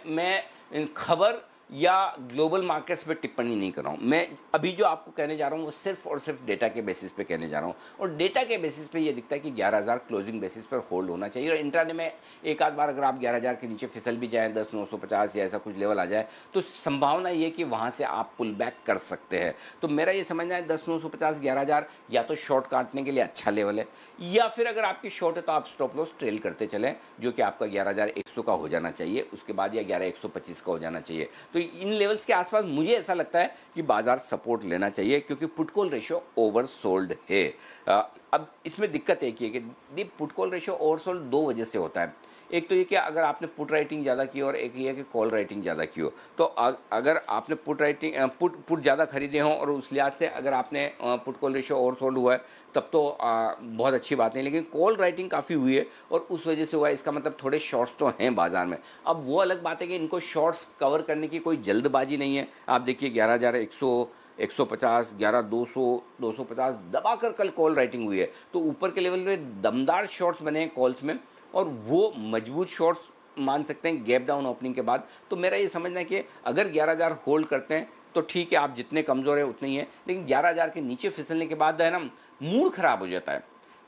मैं खबर या ग्लोबल मार्केट्स पे टिप्पणी नहीं कर रहा हूँ। मैं अभी जो आपको कहने जा रहा हूँ वो सिर्फ और सिर्फ डेटा के बेसिस पे कहने जा रहा हूँ, और डेटा के बेसिस पे ये दिखता है कि 11,000 क्लोजिंग बेसिस पर होल्ड होना चाहिए। और इंट्राडे में एक आध बार अगर आप 11,000 के नीचे फिसल भी जाएँ, 10,950 या ऐसा कुछ लेवल आ जाए, तो संभावना ये कि वहाँ से आप पुल बैक कर सकते हैं। तो मेरा ये समझना है 10,950 11,000 या तो शॉर्ट काटने के लिए अच्छा लेवल है, या फिर अगर आपकी शॉर्ट है तो आप स्टॉप लॉस ट्रेल करते चलें, जो कि आपका 11,100 का हो जाना चाहिए, उसके बाद या 11,125 का हो जाना चाहिए। तो इन लेवल्स के आसपास मुझे ऐसा लगता है कि बाजार सपोर्ट लेना चाहिए, क्योंकि put call ratio over sold है। अब इसमें दिक्कत एक ही है कि put call ratio over sold दो वजह से होता है। एक तो ये कि अगर आपने पुट राइटिंग ज़्यादा की, और एक ये कि कॉल राइटिंग ज़्यादा की हो। तो अगर आपने पुट ज़्यादा खरीदे हों और उस लिहाज से अगर आपने put call ratio over sold हुआ है, तब तो बहुत अच्छी बात नहीं। लेकिन कॉल राइटिंग काफ़ी हुई है और उस वजह से हुआ है, इसका मतलब थोड़े शॉर्ट्स तो हैं बाजार में। अब वो अलग बात है कि इनको शॉर्ट्स कवर करने की कोई जल्दबाजी नहीं है। आप देखिए 11,100, 150, 11,200, 250 दबाकर कल कॉल राइटिंग हुई है, तो ऊपर के लेवल में दमदार शॉर्ट्स बने हैं कॉल्स में, और वो मजबूत शॉर्ट्स मान सकते हैं गैप डाउन ओपनिंग के बाद। तो मेरा ये समझना है कि अगर 11,000 होल्ड करते हैं तो ठीक है, आप जितने कमज़ोर है उतने ही है, लेकिन 11,000 के नीचे फिसलने के बाद है ना, मूड खराब हो जाता है।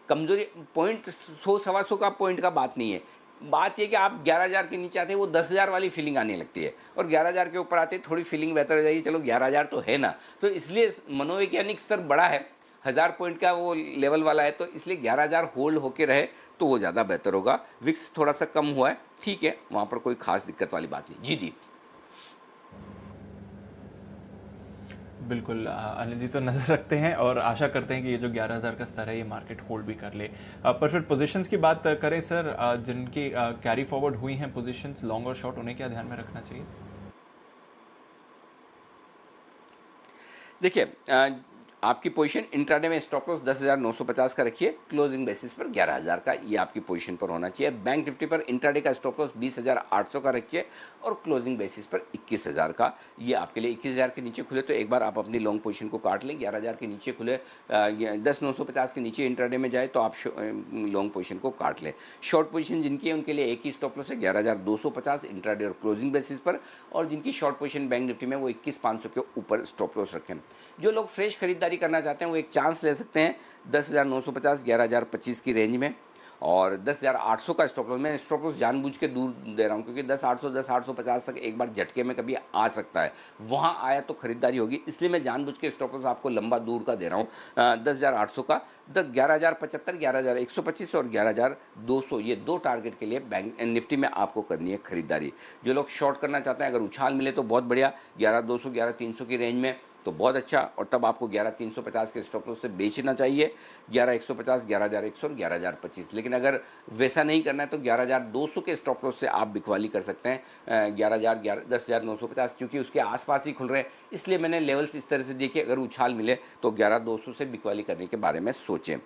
कमजोरी पॉइंट 100 सवा 100 का पॉइंट का बात नहीं है। बात ये कि आप 11,000 के नीचे आते हैं वो 10,000 वाली फीलिंग आने लगती है, और 11,000 के ऊपर आते हैं थोड़ी फीलिंग बेहतर हो जाएगी, चलो 11,000 तो है ना। तो इसलिए मनोवैज्ञानिक स्तर बड़ा है, 1,000 पॉइंट का वो लेवल वाला है, तो इसलिए 11,000 होल्ड होके रहे तो वो ज़्यादा बेहतर होगा। विक्स थोड़ा सा कम हुआ है, ठीक है, वहाँ पर कोई खास दिक्कत वाली बात नहीं। जी दीप। बिल्कुल अनिल जी, तो नज़र रखते हैं और आशा करते हैं कि ये जो 11,000 का स्तर है ये मार्केट होल्ड भी कर ले। पर फिर पोजीशंस की बात करें सर, जिनकी कैरी फॉरवर्ड हुई हैं पोजीशंस लॉन्ग और शॉर्ट, उन्हें क्या ध्यान में रखना चाहिए? देखिए, आपकी पोजीशन इंट्राडे में स्टॉप लॉस 10,950 का रखिए, क्लोजिंग बेसिस पर 11,000 का ये आपकी पोजीशन पर होना चाहिए। बैंक निफ्टी पर इंट्राडे का स्टॉप लॉस 20,800 का रखिए, और क्लोजिंग बेसिस पर 21,000 का ये आपके लिए। 21,000 के नीचे खुले तो एक बार आप अपनी लॉन्ग पोजीशन को काट लें। 11,000 के नीचे खुले, 10,950 के नीचे इंट्राडे में जाए तो आप लॉन्ग पोजीशन को काट लें। शॉर्ट पोजीशन जिनकी है उनके लिए एक ही स्टॉप लॉस है, 11,250 इंट्राडे और क्लोजिंग बेसिस पर, और जिनकी शॉर्ट पोजीशन बैंक निफ्टी में वो 21,500 के ऊपर स्टॉप लॉस रखें। जो लोग फ्रेश खरीदारी करना चाहते हैं वो एक चांस ले सकते हैं 10,950, 11,025 की रेंज में, और 10,800 का स्टॉप लॉस। मैं स्टॉप लॉस जानबूझ के दूर दे रहा हूँ, क्योंकि 10,800, 10,850 तक एक बार झटके में कभी आ सकता है, वहाँ आया तो खरीदारी होगी, इसलिए मैं जानबूझ के स्टॉप लॉस आपको लंबा दूर का दे रहा हूँ। 10,800 का, 11,075, 11,125 और 11,200, ये दो टारगेट के लिए बैंक निफ्टी में आपको करनी है खरीदारी। जो लोग शॉर्ट करना चाहते हैं, अगर उछाल मिले तो बहुत बढ़िया, 11,200, 11,300 की रेंज में तो बहुत अच्छा, और तब आपको 11,350 के स्टॉप लॉस से बेचना चाहिए, 11,150, 11,100 और 11,025। लेकिन अगर वैसा नहीं करना है तो 11,200 के स्टॉप लॉस से आप बिकवाली कर सकते हैं। 11,000, 10,950 क्योंकि उसके आसपास ही खुल रहे हैं, इसलिए मैंने लेवल्स इस तरह से देखिए, अगर उछाल मिले तो 11,200 से बिकवाली करने के बारे में सोचें।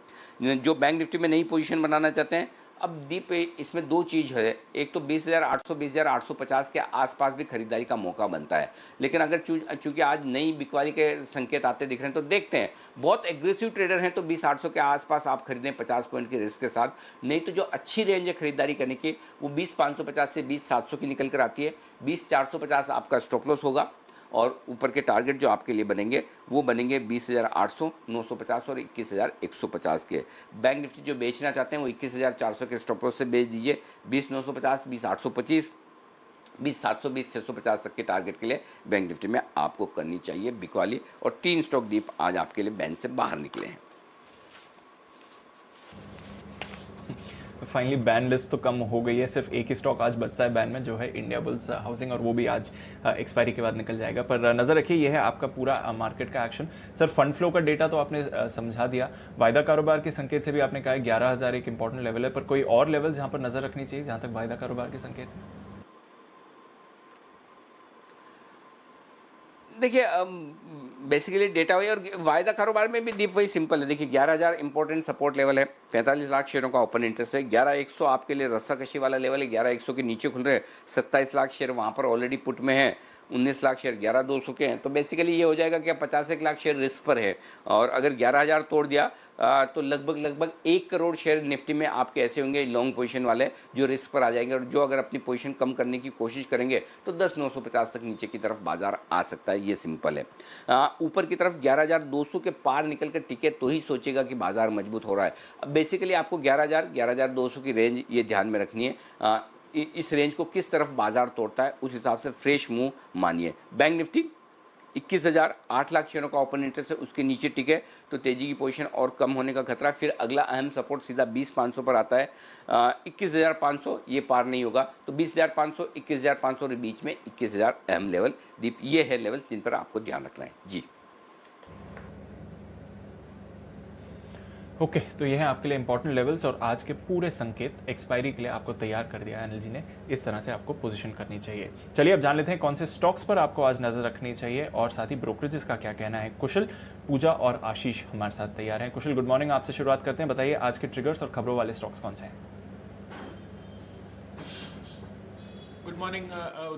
जो बैंक निफ्टी में नई पोजीशन बनाना चाहते हैं, अब दीप इसमें दो चीज़ है, एक तो 20,800, 20,850 के आसपास भी खरीदारी का मौका बनता है, लेकिन अगर चूंकि आज नई बिकवाली के संकेत आते दिख रहे हैं तो देखते हैं। बहुत एग्रेसिव ट्रेडर हैं तो 20,800 के आसपास आप खरीदें 50 पॉइंट के रिस्क के साथ, नहीं तो जो अच्छी रेंज है खरीदारी करने की वो 20,550 से 20,700 की निकल कर आती है। 20,450 आपका स्टॉप लॉस होगा, और ऊपर के टारगेट जो आपके लिए बनेंगे वो बनेंगे 20,800, 950 और 21,150 के। बैंक निफ्टी जो बेचना चाहते हैं वो 21,400 के स्टॉप लॉस से बेच दीजिए। 20,950, 20,825, 20,700, 20,650 तक के टारगेट के लिए बैंक निफ्टी में आपको करनी चाहिए बिकवाली। और 3 स्टॉक दीप आज आपके लिए बैंक से बाहर निकले हैं। फाइनली बैन लिस्ट तो कम हो गई है, सिर्फ एक ही स्टॉक आज बचता है बैन में, जो है इंडिया बुल्स हाउसिंग, और वो भी आज एक्सपायरी के बाद निकल जाएगा। पर नजर रखिए, ये है आपका पूरा मार्केट का एक्शन। सर, फंड फ्लो का डेटा तो आपने समझा दिया, वायदा कारोबार के संकेत से भी आपने कहा 11,000 एक इंपॉर्टेंट लेवल है, पर कोई और लेवल जहां पर नजर रखनी चाहिए जहां तक वायदा कारोबार के संकेत? देखिए, बेसिकली डेटा वही, और वायदा कारोबार में भी दीप वही सिंपल है। देखिए 11,000 इंपॉर्टेंट सपोर्ट लेवल है, 45 लाख शेयरों का ओपन इंटरेस्ट है। 11,100 आपके लिए रस्साकशी वाला लेवल है, 11,100 के नीचे खुल रहे हैं 27 लाख शेयर वहाँ पर ऑलरेडी पुट में है। 19 लाख शेयर 11,200 के हैं, तो बेसिकली ये हो जाएगा कि 51 लाख शेयर रिस्क पर है। और अगर 11,000 तोड़ दिया तो लगभग 1 करोड़ शेयर निफ्टी में आपके ऐसे होंगे लॉन्ग पोजीशन वाले जो रिस्क पर आ जाएंगे, और जो अगर अपनी पोजीशन कम करने की कोशिश करेंगे तो 10,950 तक नीचे की तरफ बाजार आ सकता है। ये सिंपल है। ऊपर की तरफ 11,200 के पार निकल कर टिके तो ही सोचेगा कि बाजार मजबूत हो रहा है। अब बेसिकली आपको 11,200 की रेंज ये ध्यान में रखनी है। इस रेंज को किस तरफ बाजार तोड़ता है उस हिसाब से फ्रेश मूव मानिए। बैंक निफ्टी 21,000 8 लाख शेयरों का ओपन इंटरेस्ट है, उसके नीचे टिके तो तेजी की पोजीशन और कम होने का खतरा। फिर अगला अहम सपोर्ट सीधा 20,500 पर आता है। 21,500 ये पार नहीं होगा तो 20,500 21,500 के बीच में 21,000 अहम लेवल। दीप ये है लेवल जिन पर आपको ध्यान रखना है जी। ओके तो ये है आपके लिए इंपॉर्टेंट लेवल्स और आज के पूरे संकेत एक्सपायरी के लिए आपको तैयार कर दिया है अनिल जी ने। इस तरह से आपको पोजीशन करनी चाहिए। चलिए अब जान लेते हैं कौन से स्टॉक्स पर आपको आज नजर रखनी चाहिए और साथ ही ब्रोकरेजेस का क्या कहना है। कुशल, पूजा और आशीष हमारे साथ तैयार हैं। कुशल गुड मॉर्निंग, आपसे शुरुआत करते हैं। बताइए आज के ट्रिगर्स और खबरों वाले स्टॉक्स कौन से हैं। Good morning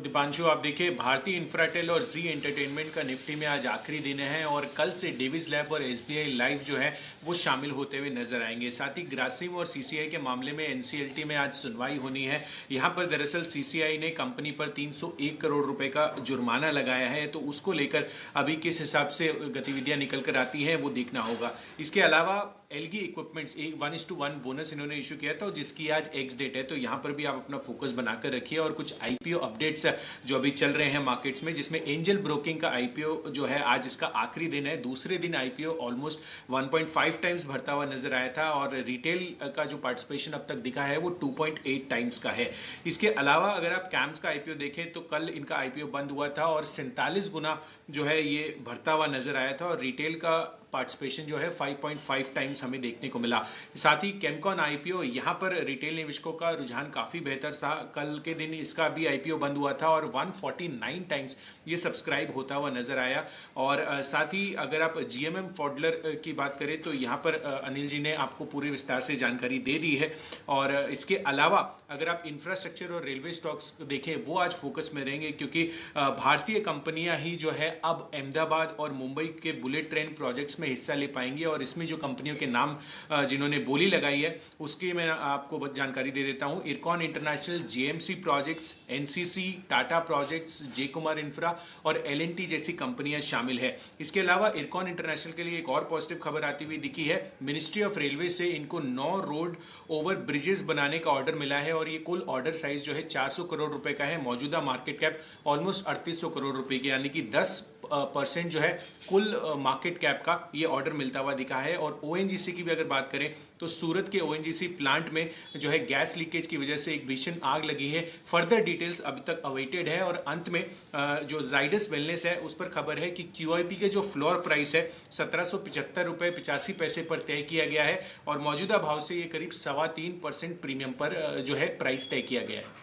Deepanshu. आप देखिए भारतीय इंफ्राटेल और जी एंटरटेनमेंट का निफ्टी में आज आखिरी दिन है और कल से डेविस लैब और एसबीआई लाइव जो है वो शामिल होते हुए नजर आएंगे। साथ ही ग्रासिम और सीसीआई के मामले में एनसीएलटी में आज सुनवाई होनी है। यहाँ पर दरअसल सीसीआई ने कंपनी पर 301 करोड़ रुपए का जुर्माना लगाया है, तो उसको लेकर अभी किस हिसाब से गतिविधियां निकल कर आती हैं वो देखना होगा। इसके अलावा एलगी इक्विपमेंट्स 1:1 बोनस इन्होंने इशू किया था जिसकी आज एक्स डेट है, तो यहाँ पर भी आप अपना फोकस बनाकर रखिए। और कुछ आईपीओ अपडेट्स जो अभी चल रहे हैं मार्केट्स में, जिसमें एंजल ब्रोकिंग का आईपीओ जो है आज इसका आखिरी दिन है। दूसरे दिन आईपीओ ऑलमोस्ट 1.5 टाइम्स भरता हुआ नजर आया था और रिटेल का जो पार्टिसिपेशन अब तक दिखा है वो 2.8 टाइम्स का है। इसके अलावा अगर आप कैम्स का आईपीओ देखें तो कल इनका आईपीओ बंद हुआ था और 47 गुना जो है ये भरता हुआ नजर आया था और रिटेल का पार्टिसिपेशन जो है 5.5 टाइम्स हमें देखने को मिला। साथ ही केमकॉन आईपीओ, यहाँ पर रिटेल निवेशकों का रुझान काफी बेहतर था। कल के दिन इसका भी आईपीओ बंद हुआ था और 149 टाइम्स ये सब्सक्राइब होता हुआ नजर आया। और साथ ही अगर आप जीएमएम फॉडलर की बात करें तो यहाँ पर अनिल जी ने आपको पूरे विस्तार से जानकारी दे दी है। और इसके अलावा अगर आप इंफ्रास्ट्रक्चर और रेलवे स्टॉक्स देखें वो आज फोकस में रहेंगे, क्योंकि भारतीय कंपनियां ही जो है अब अहमदाबाद और मुंबई के बुलेट ट्रेन प्रोजेक्ट्स में हिस्सा ले पाएंगे। और इसमें जो कंपनियों के नाम जिन्होंने बोली लगाई है उसकी मैं आपको जानकारी दे देता हूं। Ircon international, JMC projects, NCC, Tata projects, J Kumar infra और एलएनटी जैसी कंपनियां शामिल है। इसके अलावा इरकॉन इंटरनेशनल के लिए एक और पॉजिटिव खबर आती हुई दिखी है। मिनिस्ट्री ऑफ रेलवे से इनको 9 रोड ओवर ब्रिजेस बनाने का ऑर्डर मिला है और ये कुल ऑर्डर साइज जो है 400 करोड़ रुपए का है। मौजूदा मार्केट कैप ऑलमोस्ट 3800 करोड़ रुपए की, यानी कि 10% जो है कुल मार्केट कैप का ये ऑर्डर मिलता हुआ दिखा है। और ओएनजीसी की भी अगर बात करें तो सूरत के ओएनजीसी प्लांट में जो है गैस लीकेज की वजह से एक भीषण आग लगी है। फर्दर डिटेल्स अभी तक अवेटेड है। और अंत में जो जाइडस वेलनेस है उस पर खबर है कि क्यूआईपी के जो फ्लोर प्राइस है 1775 रुपए 85 पैसे पर तय किया गया है और मौजूदा भाव से ये करीब 3.25% प्रीमियम पर जो है प्राइस तय किया गया है।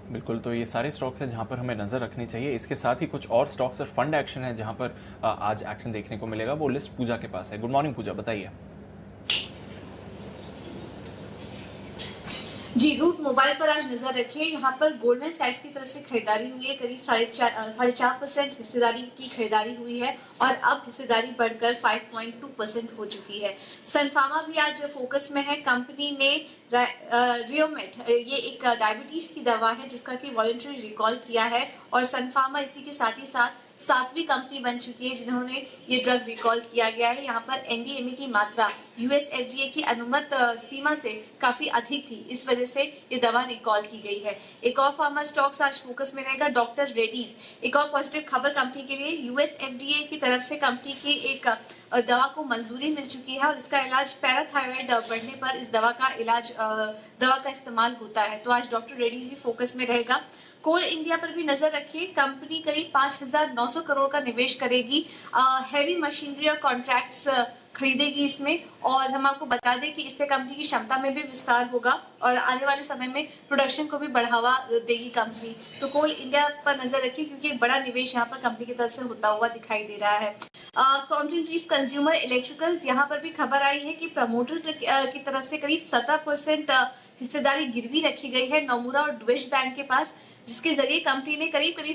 बिल्कुल, तो ये सारे स्टॉक्स हैं जहां पर हमें नजर रखनी चाहिए। इसके साथ ही कुछ और स्टॉक्स और फंड एक्शन है जहां पर आज एक्शन देखने को मिलेगा। वो लिस्ट पूजा के पास है। गुड मॉर्निंग पूजा, बताइए। जी, रूट मोबाइल पर आज नजर रखिए। यहाँ पर गोल्डमैन सैक्स की तरफ से खरीदारी हुई है, करीब 4.5% हिस्सेदारी की खरीदारी हुई है और अब हिस्सेदारी बढ़कर 5.2% हो चुकी है। सनफार्मा भी आज फोकस में है। कंपनी ने रियोमेट, ये एक डायबिटीज की दवा है जिसका कि वॉलंटरी रिकॉल किया है और सनफार्मा इसी के साथ ही साथ 7वीं कंपनी बन चुकी है जिन्होंने ये ड्रग रिकॉल किया गया है। यहाँ पर एनडीएमए की मात्रा यूएस एफडीए की अनुमत सीमा से काफी अधिक थी, इस वजह से ये दवा रिकॉल की गई है। एक और फार्मा स्टॉक्स आज फोकस में रहेगा, डॉक्टर रेड्डीज। एक और पॉजिटिव खबर कंपनी के लिए, यूएस एफडीए की तरफ से कंपनी की एक दवा को मंजूरी मिल चुकी है और इसका इलाज पैराथायराइड बढ़ने पर इस दवा का इस्तेमाल होता है। तो आज डॉक्टर रेड्डीज भी फोकस में रहेगा। कोल इंडिया पर भी नजर रखिए। कंपनी करीब 5,900 करोड़ का निवेश करेगी, हैवी मशीनरी और कॉन्ट्रैक्ट्स खरीदेगी इसमें। और हम आपको बता दें कि इससे कंपनी की क्षमता में भी विस्तार होगा और आने वाले समय में प्रोडक्शन को भी बढ़ावा देगी कंपनी। तो कोल इंडिया पर नजर रखिए क्योंकि एक बड़ा निवेश यहाँ पर कंपनी की तरफ से होता हुआ दिखाई दे रहा है। क्रॉम्पटन कंज्यूमर इलेक्ट्रिकल्स, यहाँ पर भी खबर आई है कि प्रमोटर की तरफ से करीब 17% हिस्सेदारी गिरवी रखी गई है नोमुरा और डुइश बैंक के पास, जिसके जरिए कंपनी ने करीब करीब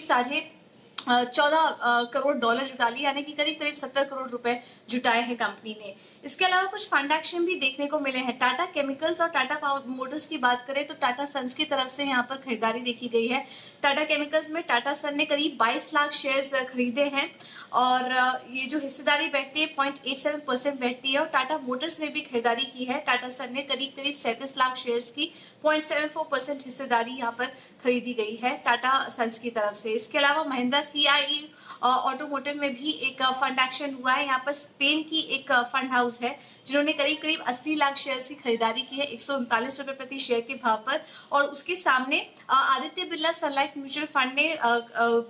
14 करोड़ डॉलर जुटा लिए, यानी कि करीब करीब 70 करोड़ रुपए जुटाए हैं कंपनी ने। इसके अलावा कुछ फंड एक्शन भी देखने को मिले हैं। टाटा केमिकल्स और टाटा पावर मोटर्स की बात करें तो टाटा सन्स की तरफ से यहाँ पर खरीदारी देखी गई है। टाटा केमिकल्स में टाटा सन ने करीब 22 लाख शेयर्स खरीदे हैं और ये जो हिस्सेदारी बैठती है 0.87% बैठती है। और टाटा मोटर्स में भी खरीदारी की है। टाटा सन ने करीब करीब 37 लाख शेयर्स की 0.74% हिस्सेदारी यहाँ पर खरीदी गई है टाटा सन्स की तरफ से। इसके अलावा महिंद्रा CIE ऑटोमोटिव में भी एक फंड एक्शन हुआ है। यहाँ पर स्पेन की एक फंड हाउस है जिन्होंने करीब करीब 80 लाख शेयर्स की खरीदारी की है 139 रुपए प्रति शेयर के भाव पर। और उसके सामने आदित्य बिरला सन लाइफ म्यूचुअल फंड ने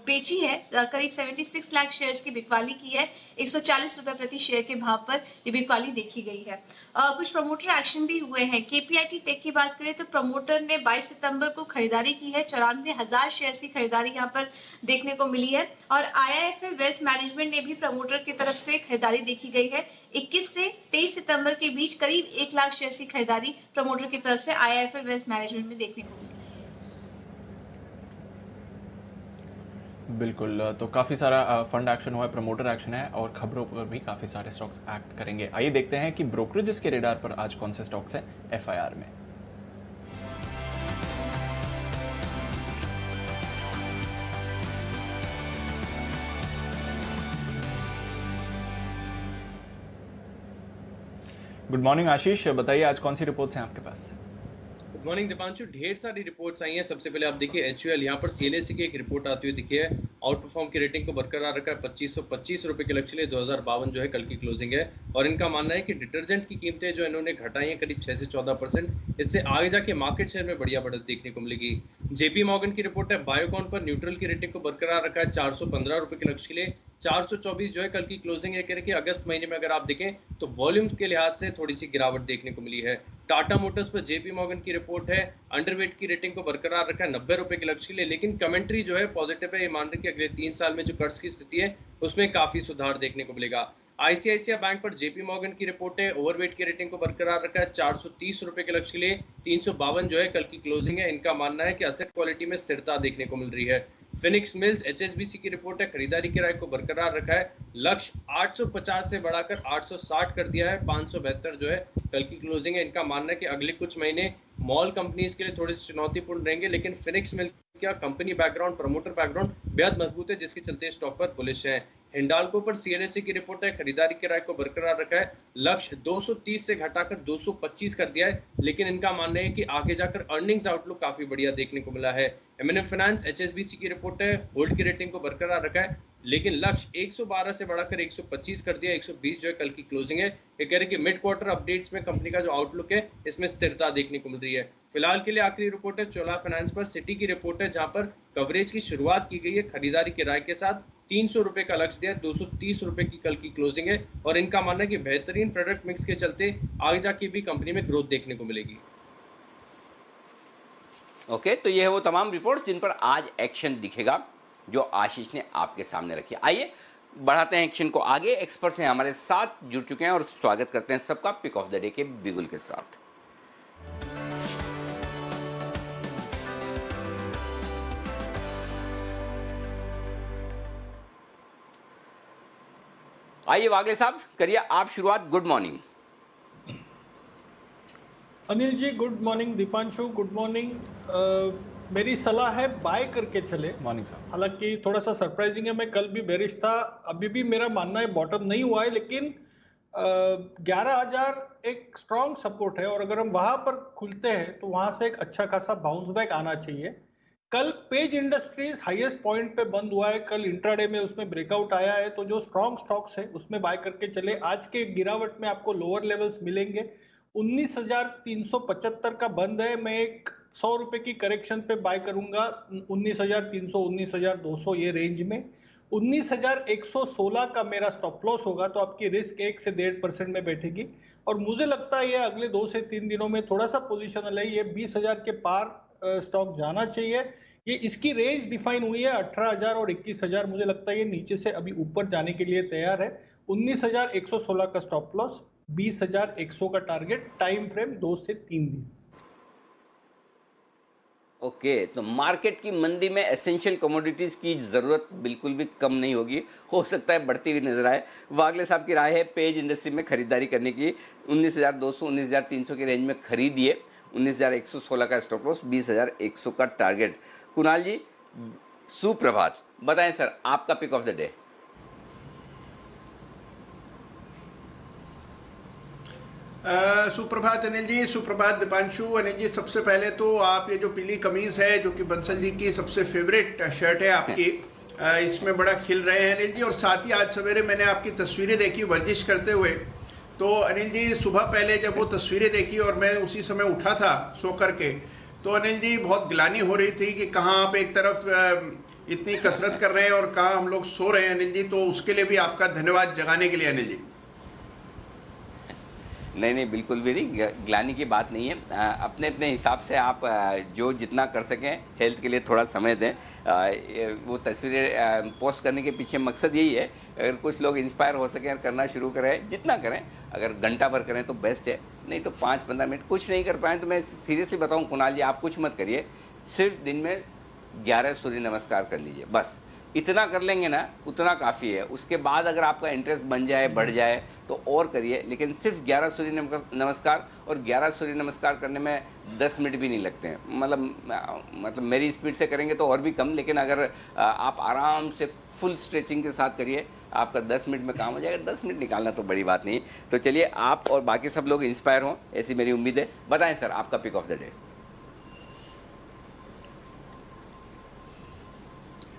बेची है करीब 76 लाख शेयर्स की बिकवाली की है 140 रुपए प्रति शेयर के भाव पर ये बिकवाली देखी गई है। कुछ प्रमोटर एक्शन भी हुए हैं। KPIT टेक की बात करें तो प्रमोटर ने 22 सितंबर को खरीदारी की है, 94,000 शेयर्स की खरीदारी यहाँ पर देखने को मिली है। और IIFL वेल्थ मैनेजमेंट ने भी प्रमोटर की तरफ से खरीदारी देखी गई है। 21 से 23 सितंबर के बीच करीब 1 लाख शेयर्स की खरीदारी प्रमोटर की तरफ से IIFL वेल्थ मैनेजमेंट में देखने को मिली। बिल्कुल, तो काफ़ी सारा फंड एक्शन हुआ है, प्रमोटर एक्शन है और खबरों पर भी काफ़ी सारे स्टॉक्स एक्ट करेंगे। आइए देखते हैं कि ब्रोकरेजेस के रेडार पर आज कौन से स्टॉक्स हैं FIR में। गुड मॉर्निंग आशीष, बताइए आज कौन सी रिपोर्ट्स हैं आपके पास? गुड मॉर्निंग दीपांशु, ढेर सारी रिपोर्ट्स आई हैं। सबसे पहले आप देखिए HUL, यहाँ पर CLSC की एक रिपोर्ट आती हुई दिखी है। आउट परफॉर्म की रेटिंग को बरकरार रखा है 2525 रुपए के लक्ष्य लिए 2052 जो है कल की क्लोजिंग है। और इनका मानना है कि डिटर्जेंट की कीमतें जो इन्होंने घटाई हैं करीब 6 से 14%, इससे आगे जाके मार्केट शेयर में बढ़िया बढ़त देखने को मिलेगी। JP मॉर्गन की रिपोर्ट है, बायोकॉन पर न्यूट्रल की रेटिंग को बरकरार रखा है 415 रुपए के लक्ष्य के लिए 424 जो है कल की क्लोजिंग है। कह रहे कि अगस्त महीने में अगर आप देखें तो वॉल्यूम्स के लिहाज से थोड़ी सी गिरावट देखने को मिली है। टाटा मोटर्स पर JP मॉर्गन की रिपोर्ट है, अंडरवेट की रेटिंग को बरकरार रखा है 90 रुपए के लक्ष्य के लिए, लेकिन कमेंट्री जो है पॉजिटिव है। ये मान रहे कि अगले 3 साल में जो कर्ज की स्थिति है उसमें काफी सुधार देखने को मिलेगा। ICICI बैंक पर JP मॉर्गन की रिपोर्ट है, ओवरवेट की रेटिंग को बरकरार रखा है 430 रुपए के लक्ष्य के लिए 352 जो है कल की क्लोजिंग है। इनका मानना है कि असेट क्वालिटी में स्थिरता देखने को मिल रही है। फिनिक्स मिल्स HSBC की रिपोर्ट है, खरीदारी किराए को बरकरार रखा है, लक्ष्य 850 से बढ़ाकर 860 कर दिया है, 572 जो है कल की क्लोजिंग है। इनका मानना है कि अगले कुछ महीने मॉल कंपनीज के लिए थोड़े से चुनौतीपूर्ण रहेंगे, लेकिन फिनिक्स मिल्स का कंपनी बैकग्राउंड, प्रमोटर बैकग्राउंड बेहद मजबूत है, जिसके चलते स्टॉक पर बुलिश है। हिंडाल्को पर CLSC की रिपोर्ट है, खरीदारी किराए को बरकरार रखा है, लक्ष्य 230 से घटाकर 225 कर दिया है, लेकिन इनका मानना है कि आगे जाकर अर्निंग्स आउटलुक काफी बढ़िया देखने को मिला है। M&M फाइनेंस HSBC की रिपोर्ट है, होल्ड की रेटिंग को बरकरार रखा है, लेकिन लक्ष्य 112 से बढ़ाकर 125 कर दिया, 120 जो है कल की क्लोजिंग है। ये कह रहे कि मिड क्वार्टर अपडेट्स में कंपनी का जो आउटलुक है इसमें स्थिरता देखने को मिल रही है। फिलहाल के लिए आखिरी रिपोर्ट है चोला फाइनेंस पर, सिटी की रिपोर्ट है, जहां पर कवरेज की शुरुआत की गई है, खरीदारी किराए के साथ 300 रुपए का लक्ष्य दिया, 230 रुपए की कल की क्लोजिंग है। और इनका मानना है कि बेहतरीन प्रोडक्ट मिक्स के चलते आगे जाके भी कंपनी में ग्रोथ देखने को मिलेगी। ओके, तो ये है वो तमाम रिपोर्ट जिन पर आज एक्शन दिखेगा जो आशीष ने आपके सामने रखी। आइए बढ़ाते हैं एक्शन को आगे। एक्सपर्ट्स हैं हमारे साथ जुड़ चुके हैं और स्वागत करते हैं सबका पिक ऑफ द डे के बिगुल के साथ। आइए वागले साहब, करिए आप शुरुआत। Good morning Anil ji, good morning. Deepanshu, good morning. मेरी सलाह है बाय करके चले। मॉर्निंग साहब। हालांकि थोड़ा सा सरप्राइजिंग है, मैं कल भी बेरिश था, अभी भी मेरा मानना है बॉटम नहीं हुआ है, लेकिन 11,000 एक स्ट्रॉन्ग सपोर्ट है और अगर हम वहां पर खुलते हैं तो वहां से एक अच्छा खासा बाउंस बैक आना चाहिए। कल पेज इंडस्ट्रीज हाईएस्ट पॉइंट पे बंद हुआ है, कल इंट्राडे में उसमें ब्रेकआउट आया है, तो जो स्ट्रॉन्ग स्टॉक्स है उसमें बाय करके चले। आज के गिरावट में आपको लोअर लेवल्स मिलेंगे, 19,375 का बंद है, मैं एक 100 रुपए की करेक्शन पे बाय करूंगा 19,300 19,200 ये रेंज में। 19,116 का मेरा स्टॉप लॉस होगा, तो आपकी रिस्क 1 से 1.5% में बैठेगी और मुझे लगता है ये अगले 2 से 3 दिनों में थोड़ा सा पोजिशनल है, ये 20,000 के पार स्टॉक जाना चाहिए। ये इसकी रेंज डिफाइन हुई है 18,000 और 21,000, मुझे लगता है ये नीचे से अभी ऊपर जाने के लिए तैयार है। 19,116 का स्टॉप लॉस, 20,100 का टारगेट, टाइम फ्रेम 2 से 3 दिन। ओके, तो मार्केट की मंदी में एसेंशियल कमोडिटीज़ की ज़रूरत बिल्कुल भी कम नहीं होगी, हो सकता है बढ़ती हुई नजर आए। वागले साहब की राय है पेज इंडस्ट्री में खरीदारी करने की, 19,200 19,300 के रेंज में खरीदिए, 19,116 का स्टॉप लॉस, 20,100 का टारगेट। कुणाल जी, सुप्रभात, बताएं सर आपका पिक ऑफ द डे। सुप्रभात अनिल जी, सुप्रभात दीपांशु। अनिल जी, सबसे पहले तो आप ये जो पीली कमीज है जो कि बंसल जी की सबसे फेवरेट शर्ट है आपकी, इसमें बड़ा खिल रहे हैं अनिल जी। और साथ ही आज सवेरे मैंने आपकी तस्वीरें देखी वर्जिश करते हुए, तो अनिल जी सुबह पहले जब वो तस्वीरें देखी और मैं उसी समय उठा था सो करके, तो अनिल जी बहुत ग्लानि हो रही थी कि कहाँ आप एक तरफ इतनी कसरत कर रहे हैं और कहाँ हम लोग सो रहे हैं अनिल जी। तो उसके लिए भी आपका धन्यवाद जगाने के लिए अनिल जी। नहीं, बिल्कुल भी नहीं, ग्लानि की बात नहीं है। अपने अपने हिसाब से आप जो जितना कर सकें हेल्थ के लिए थोड़ा समय दें। वो तस्वीरें पोस्ट करने के पीछे मकसद यही है, अगर कुछ लोग इंस्पायर हो सकें और करना शुरू करें, जितना करें, अगर घंटा भर करें तो बेस्ट है, नहीं तो 5-15 मिनट कुछ नहीं कर पाएँ तो मैं सीरियसली बताऊँ कुणाल जी, आप कुछ मत करिए, सिर्फ दिन में 11 सूर्य नमस्कार कर लीजिए, बस इतना कर लेंगे ना उतना काफ़ी है। उसके बाद अगर आपका इंटरेस्ट बन जाए, बढ़ जाए तो और करिए, लेकिन सिर्फ 11 सूर्य नमस्कार, और 11 सूर्य नमस्कार करने में 10 मिनट भी नहीं लगते हैं। मतलब मेरी स्पीड से करेंगे तो और भी कम, लेकिन अगर आप आराम से फुल स्ट्रेचिंग के साथ करिए, आपका 10 मिनट में काम हो जाएगा। 10 मिनट निकालना तो बड़ी बात नहीं। तो चलिए, आप और बाकी सब लोग इंस्पायर हों, ऐसी मेरी उम्मीद है। बताएं सर आपका pick of the day.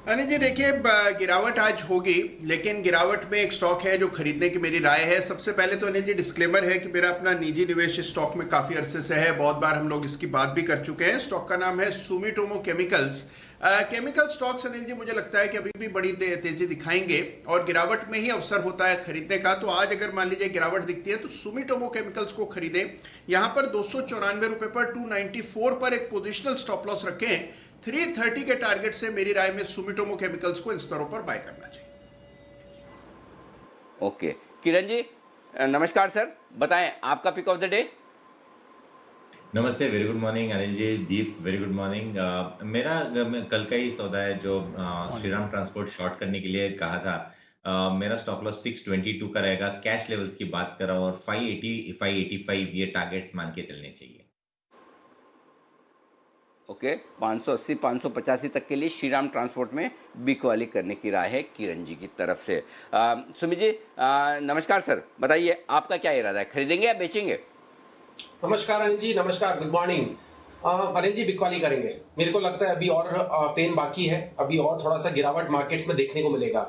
Anil ji देखिए, गिरावट आज होगी, लेकिन गिरावट में एक स्टॉक है जो खरीदने की मेरी राय है। सबसे पहले तो अनिल जी डिस्क्लेमर है कि मेरा अपना निजी निवेश इस स्टॉक में काफी अरसे से है, बहुत बार हम लोग इसकी बात भी कर चुके हैं। स्टॉक का नाम है Sumitomo chemicals. Chemical stocks Anil ji मुझे लगता है कि अभी भी बड़ी तेजी दिखाएंगे और गिरावट में ही अवसर होता है खरीदने का। तो आज अगर मान लीजिए गिरावट दिखती है तो सुमिटोमो केमिकल्स को खरीदें। यहाँ पर 294 रुपए पर 294 पर एक पोजिशनल स्टॉप लॉस रखें। 330 के टारगेट से मेरी राय में सुमिटोमो केमिकल्स को इन स्तरों पर बाय करना चाहिए। ओके, किरण जी नमस्कार सर, बताएं आपका पिक ऑफ द डे। नमस्ते, वेरी गुड मॉर्निंग अनिल जी, दीप वेरी गुड मॉर्निंग। मेरा कल का ही सौदा है जो श्रीराम ट्रांसपोर्ट शॉर्ट करने के लिए कहा था। मेरा स्टॉप लॉस 622 का रहेगा। कैश लेवल्स की बात कर रहा हूँ और 580 585 ये टारगेट्स मान के चलने चाहिए। ओके, 580 585 तक के लिए श्रीराम ट्रांसपोर्ट में बिकवाली करने की राय है किरण जी की तरफ से। सुमित जी नमस्कार सर, बताइए आपका क्या इरादा है, खरीदेंगे या बेचेंगे? नमस्कार अनिल जी, नमस्कार, गुड मॉर्निंग। अनिल जी बिकवाली करेंगे। मेरे को लगता है अभी और पेन बाकी है, अभी और थोड़ा सा गिरावट मार्केट्स में देखने को मिलेगा।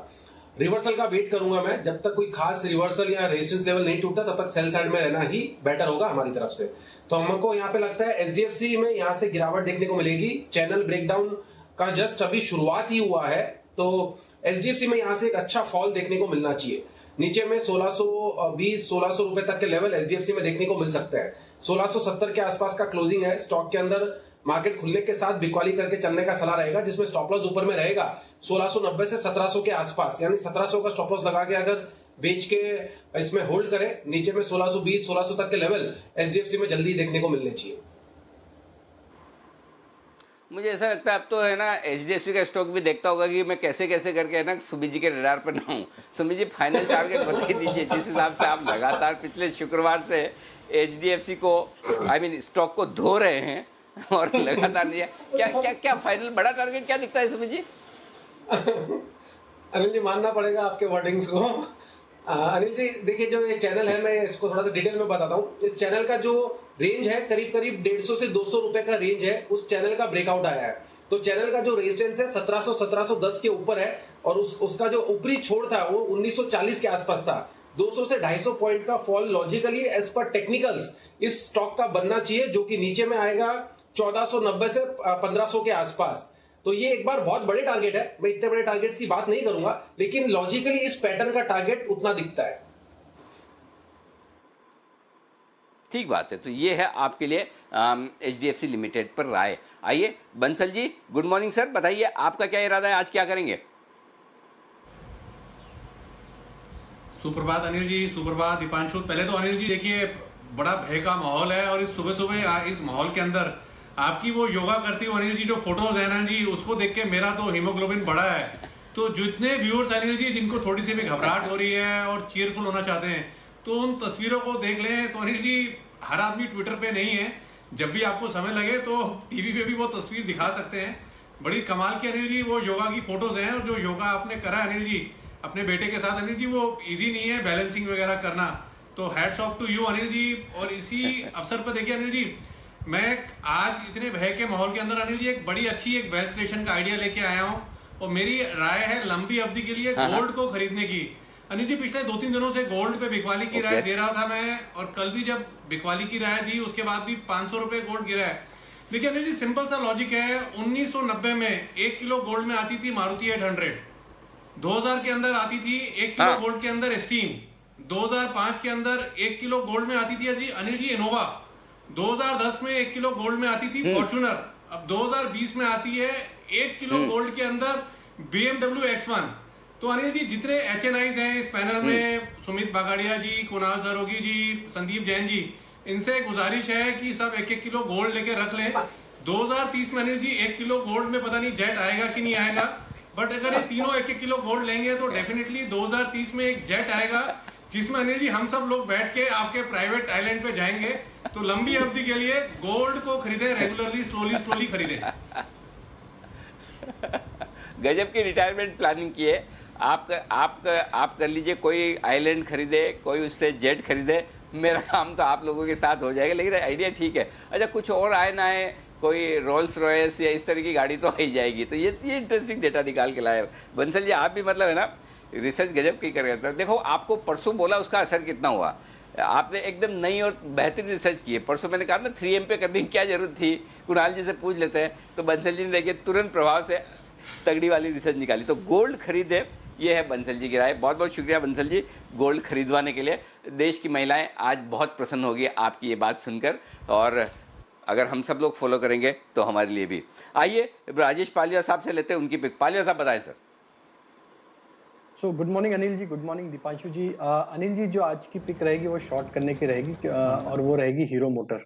रिवर्सल का वेट करूंगा मैं, जब तक कोई खास रिवर्सल या रेजिस्टेंस लेवल नहीं टूटता तब तक सेल साइड में रहना ही बेटर होगा हमारी तरफ से। तो हमको यहाँ पे लगता है एचडीएफसी में यहाँ से गिरावट देखने को मिलेगी। चैनल ब्रेकडाउन का जस्ट अभी शुरुआत ही हुआ है, तो एचडीएफसी में यहाँ से एक अच्छा फॉल देखने को मिलना चाहिए। नीचे में 1620-1600 रुपए तक के लेवल एचडीएफसी में देखने को मिल सकते हैं। 1670 के आसपास का क्लोजिंग है। स्टॉक के अंदर मार्केट खुलने के साथ बिकवाली करके चलने का सलाह रहेगा, जिसमें स्टॉप लॉस ऊपर में रहेगा 1690 से 1700 के आसपास, यानी 1700 का स्टॉप लॉस लगा के अगर बेच के इसमें होल्ड करें, नीचे में 1620-1600 तक के लेवल एचडीएफसी में जल्दी देखने को मिलने चाहिए। मुझे ऐसा लगता है अब तो है ना एचडीएफसी का स्टॉक भी देखता होगा कि मैं कैसे कैसे करके है ना सुमित जी के रडार पर ना हूँ। सुमित जी फाइनल टारगेट बता दीजिए, जिस हिसाब से आप लगातार पिछले शुक्रवार से एचडीएफसी को स्टॉक को धो रहे हैं और लगातार नहीं, क्या फाइनल बड़ा टारगेट क्या दिखता है सुमित जी? अनिल जी मानना पड़ेगा आपके वर्डिंग्स को। अनिल जी देखिए, जो ये चैनल है मैं इसको थोड़ा सा डिटेल में बताता हूँ। इस चैनल का जो रेंज है करीब 150 से 200 रुपए का रेंज है, उस चैनल का ब्रेकआउट आया है। तो चैनल का जो रेजिस्टेंस है 1700-1710 के ऊपर है और उसका जो ऊपरी छोर था वो 1940 के आसपास था। 200 से 250 पॉइंट का fall logically as per technicals इस स्टॉक का बनना चाहिए, जो कि नीचे में आएगा 1490 से 1500 के आसपास। तो ये एक बार बहुत बड़े टारगेट है। मैं इतने बड़े टारगेट्स की बात नहीं करूंगा, लेकिन लॉजिकली इस पैटर्न का टारगेट उतना दिखता है। ठीक बात है, तो ये है आपके लिए एचडीएफसी लिमिटेड पर राय। आइए Bansal ji, good morning sir, बताइए आपका क्या इरादा है, आज क्या करेंगे? सुप्रभात अनिल जी, सुप्रभात दीपांशु। पहले तो अनिल जी देखिए, बड़ा भय का माहौल है और इस सुबह सुबह इस माहौल के अंदर आपकी वो योगा करती हुई अनिल जी जो फोटोज है ना जी, उसको देख के मेरा तो हीमोग्लोबिन बढ़ा है। तो जितने व्यूअर्स अनिल जी जिनको थोड़ी सी भी घबराहट हो रही है और चीयरफुल होना चाहते हैं, तो उन तस्वीरों को देख लें। तो अनिल जी, हर आदमी ट्विटर पे नहीं है, जब भी आपको समय लगे तो टीवी पे भी वो तस्वीर दिखा सकते हैं। बड़ी कमाल की अनिल जी वो योगा की फोटोज हैं, और जो योगा आपने करा अनिल जी अपने बेटे के साथ अनिल जी, वो इजी नहीं है बैलेंसिंग वगैरह करना। तो hats off to you Anil ji. और इसी अवसर पर देखिए अनिल जी, मैं आज इतने भय के माहौल के अंदर अनिल जी एक बड़ी अच्छी एक वेल्थ क्रिएशन का आइडिया लेके आया हूँ, और मेरी राय है लंबी अवधि के लिए गोल्ड को खरीदने की। अनिल जी, पिछले 2-3 दिनों से गोल्ड पे बिकवाली की राय दे रहा था मैं, और कल भी जब बिकवाली की राय दी उसके बाद भी 500 रुपए गोल्ड गिरा है। देखिए अनिल जी, सिंपल सा लॉजिक है। 1990 में 1 किलो गोल्ड में आती थी मारुति 800, 2000 के अंदर आती थी 1 किलो गोल्ड के अंदर स्टीम, 2005 के अंदर 1 किलो गोल्ड में आती थी अनिल जी इनोवा, 2010 में 1 किलो गोल्ड में आती थी फॉर्च्यूनर, अब 2020 में आती है 1 किलो गोल्ड के अंदर BMW X1। तो अनिल जी, जितने HNIs हैं इस पैनल में, सुमित बागाड़िया जी, कुणाल सरोगी जी, संदीप जैन जी, इनसे गुजारिश है कि सब 1-1 किलो गोल्ड लेके रख लें। 2030 में अनिल जी 1 किलो गोल्ड में पता नहीं जेट आएगा कि नहीं आएगा, बट अगर ये तीनों 1-1 किलो गोल्ड लेंगे तो डेफिनेटली 2030 में एक जेट आएगा, जिसमें अनिल जी हम सब लोग बैठ के आपके प्राइवेट आइलैंड पे जाएंगे। तो लंबी अवधि के लिए गोल्ड को खरीदें, रेगुलरली स्लोली खरीदें। गजब की रिटायरमेंट प्लानिंग की है। आप कर लीजिए, कोई आइलैंड खरीदे, कोई उससे जेट खरीदे, मेरा काम तो आप लोगों के साथ हो जाएगा। लेकिन आइडिया ठीक है। अच्छा, कुछ और आए ना आए, कोई रोल्स रॉयस या इस तरह की गाड़ी तो आ ही जाएगी। तो ये इंटरेस्टिंग डेटा निकाल के लाए बंसल जी। आप भी मतलब है ना, रिसर्च गजब की कर रहे थे। देखो, आपको परसों बोला उसका असर कितना हुआ। आपने एकदम नई और बेहतरीन रिसर्च की है। परसों मैंने कहा ना 3M पे करने की क्या जरूरत थी, कुणाल जी से पूछ लेते हैं। तो बंसल जी ने देखिए तुरंत प्रभाव से तगड़ी वाली रिसर्च निकाली। तो गोल्ड खरीदे, ये है बंसल जी की राय। बहुत बहुत शुक्रिया बंसल जी गोल्ड खरीदवाने के लिए। देश की महिलाएं आज बहुत प्रसन्न होगी आपकी ये बात सुनकर, और अगर हम सब लोग फॉलो करेंगे तो हमारे लिए भी। आइए राजेश पालिया साहब से लेते हैं उनकी पिक। पालिया साहब बताएं sir. So good morning Anil ji, good morning Deepanshu ji. Anil ji, जो आज की पिक रहेगी वो शॉर्ट करने की रहेगी, और वो रहेगी हीरो मोटर।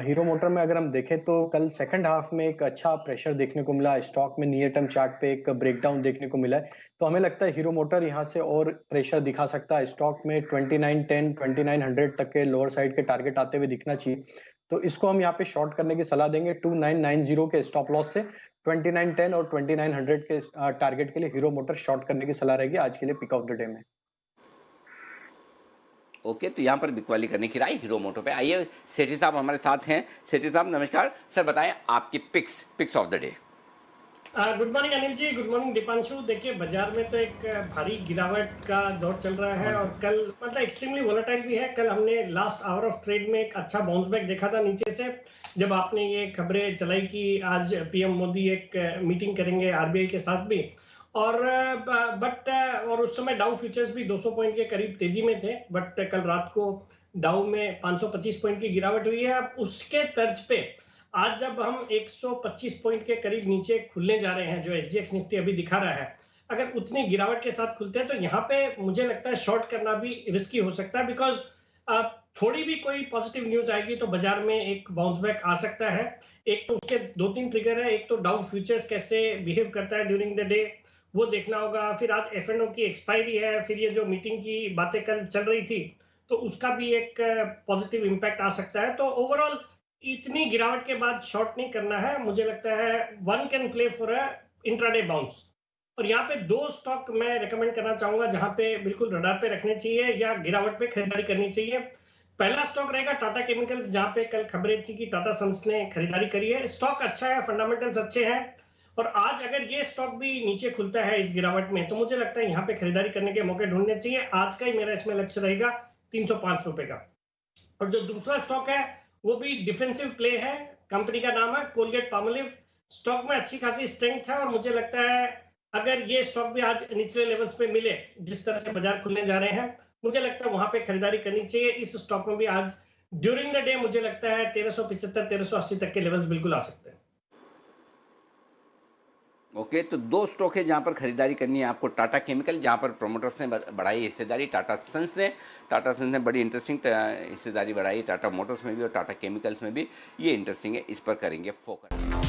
हीरो मोटर में अगर हम देखें तो कल सेकंड हाफ में एक अच्छा प्रेशर देखने को मिला, स्टॉक में नियर टर्म चार्ट पे एक ब्रेकडाउन देखने को मिला है। तो हमें लगता है हीरो मोटर यहाँ से और प्रेशर दिखा सकता है। स्टॉक में 2910 2900 तक के लोअर साइड के टारगेट आते हुए दिखना चाहिए। तो इसको हम यहाँ पे शॉर्ट करने की सलाह देंगे 2990 के स्टॉप लॉस से। 2910 और 2900 के टारगेट के लिए हीरो मोटर शॉर्ट करने की सलाह रहेगी आज के लिए पिक ऑफ द डे में। ओके, तो यहाँ पर बिकवाली करने की राय हीरो मोटो पे। आइए सेठी साहब हमारे साथ हैं। सेठी साहब नमस्कार सर, बताएं आपकी picks of the day. Good morning Anil ji, good morning Dipanshu. देखिए, बाजार में तो एक भारी गिरावट का दौर चल रहा है, और कल मतलब एक्सट्रीमली वोलेटाइल भी है। कल हमने लास्ट आवर ऑफ ट्रेड में एक अच्छा बाउंस बैक देखा था नीचे से, जब आपने ये खबरें चलाई कि आज पीएम मोदी एक मीटिंग करेंगे आरबीआई के साथ भी, और उस समय डाउ फ्यूचर्स भी 200 पॉइंट के करीब तेजी में थे, बट कल रात को डाउ में 525 पॉइंट की गिरावट हुई है। अब उसके तर्ज पे आज जब हम 125 पॉइंट के करीब नीचे खुलने जा रहे हैं, जो एसजीएक्स निफ्टी अभी दिखा रहा है, अगर उतनी गिरावट के साथ खुलते हैं तो यहाँ पे मुझे लगता है शॉर्ट करना भी रिस्की हो सकता है, बिकॉज थोड़ी भी कोई पॉजिटिव न्यूज आएगी तो बाजार में एक बाउंस बैक आ सकता है। एक तो उसके 2-3 ट्रिगर है। एक तो डाउ फ्यूचर्स कैसे बिहेव करता है ड्यूरिंग द डे, वो देखना होगा। फिर आज एफएनओ की एक्सपायरी है, फिर ये जो मीटिंग की बातें कल चल रही थी तो उसका भी एक पॉजिटिव इंपैक्ट आ सकता है। तो ओवरऑल इतनी गिरावट के बाद शॉर्ट नहीं करना है। मुझे लगता है one can play for a intraday bounce. और यहाँ पे 2 स्टॉक मैं रेकमेंड करना चाहूंगा जहां पे बिल्कुल रडार पे रखने चाहिए या गिरावट पे खरीदारी करनी चाहिए। पहला स्टॉक रहेगा टाटा केमिकल्स, जहां पे कल खबरें थी कि टाटा सन्स ने खरीदारी करी है। स्टॉक अच्छा है, फंडामेंटल्स अच्छे हैं, और आज अगर ये स्टॉक भी नीचे खुलता है इस गिरावट में तो मुझे लगता है यहाँ पे खरीदारी करने के मौके ढूंढने चाहिए। आज का ही मेरा इसमें लक्ष्य रहेगा 305 रुपए का। और जो दूसरा स्टॉक है वो भी डिफेंसिव प्ले है। कंपनी का नाम है कोलगेट पामोलिव। स्टॉक में अच्छी खासी स्ट्रेंथ है, और मुझे लगता है अगर ये स्टॉक भी आज निचले लेवल्स पे मिले, जिस तरह से बाजार खुलने जा रहे हैं, मुझे लगता है वहां पे खरीदारी करनी चाहिए। इस स्टॉक में भी आज ड्यूरिंग द डे मुझे लगता है 1375 1380 तक के लेवल्स बिल्कुल आ सकते हैं। ओके, तो दो स्टॉक है जहां पर खरीदारी करनी है आपको। टाटा केमिकल, जहां पर प्रोमोटर्स ने बढ़ाई हिस्सेदारी, टाटा सन्स ने बड़ी इंटरेस्टिंग हिस्सेदारी बढ़ाई, टाटा मोटर्स में भी और टाटा केमिकल्स में भी। ये इंटरेस्टिंग है, इस पर करेंगे फोकस।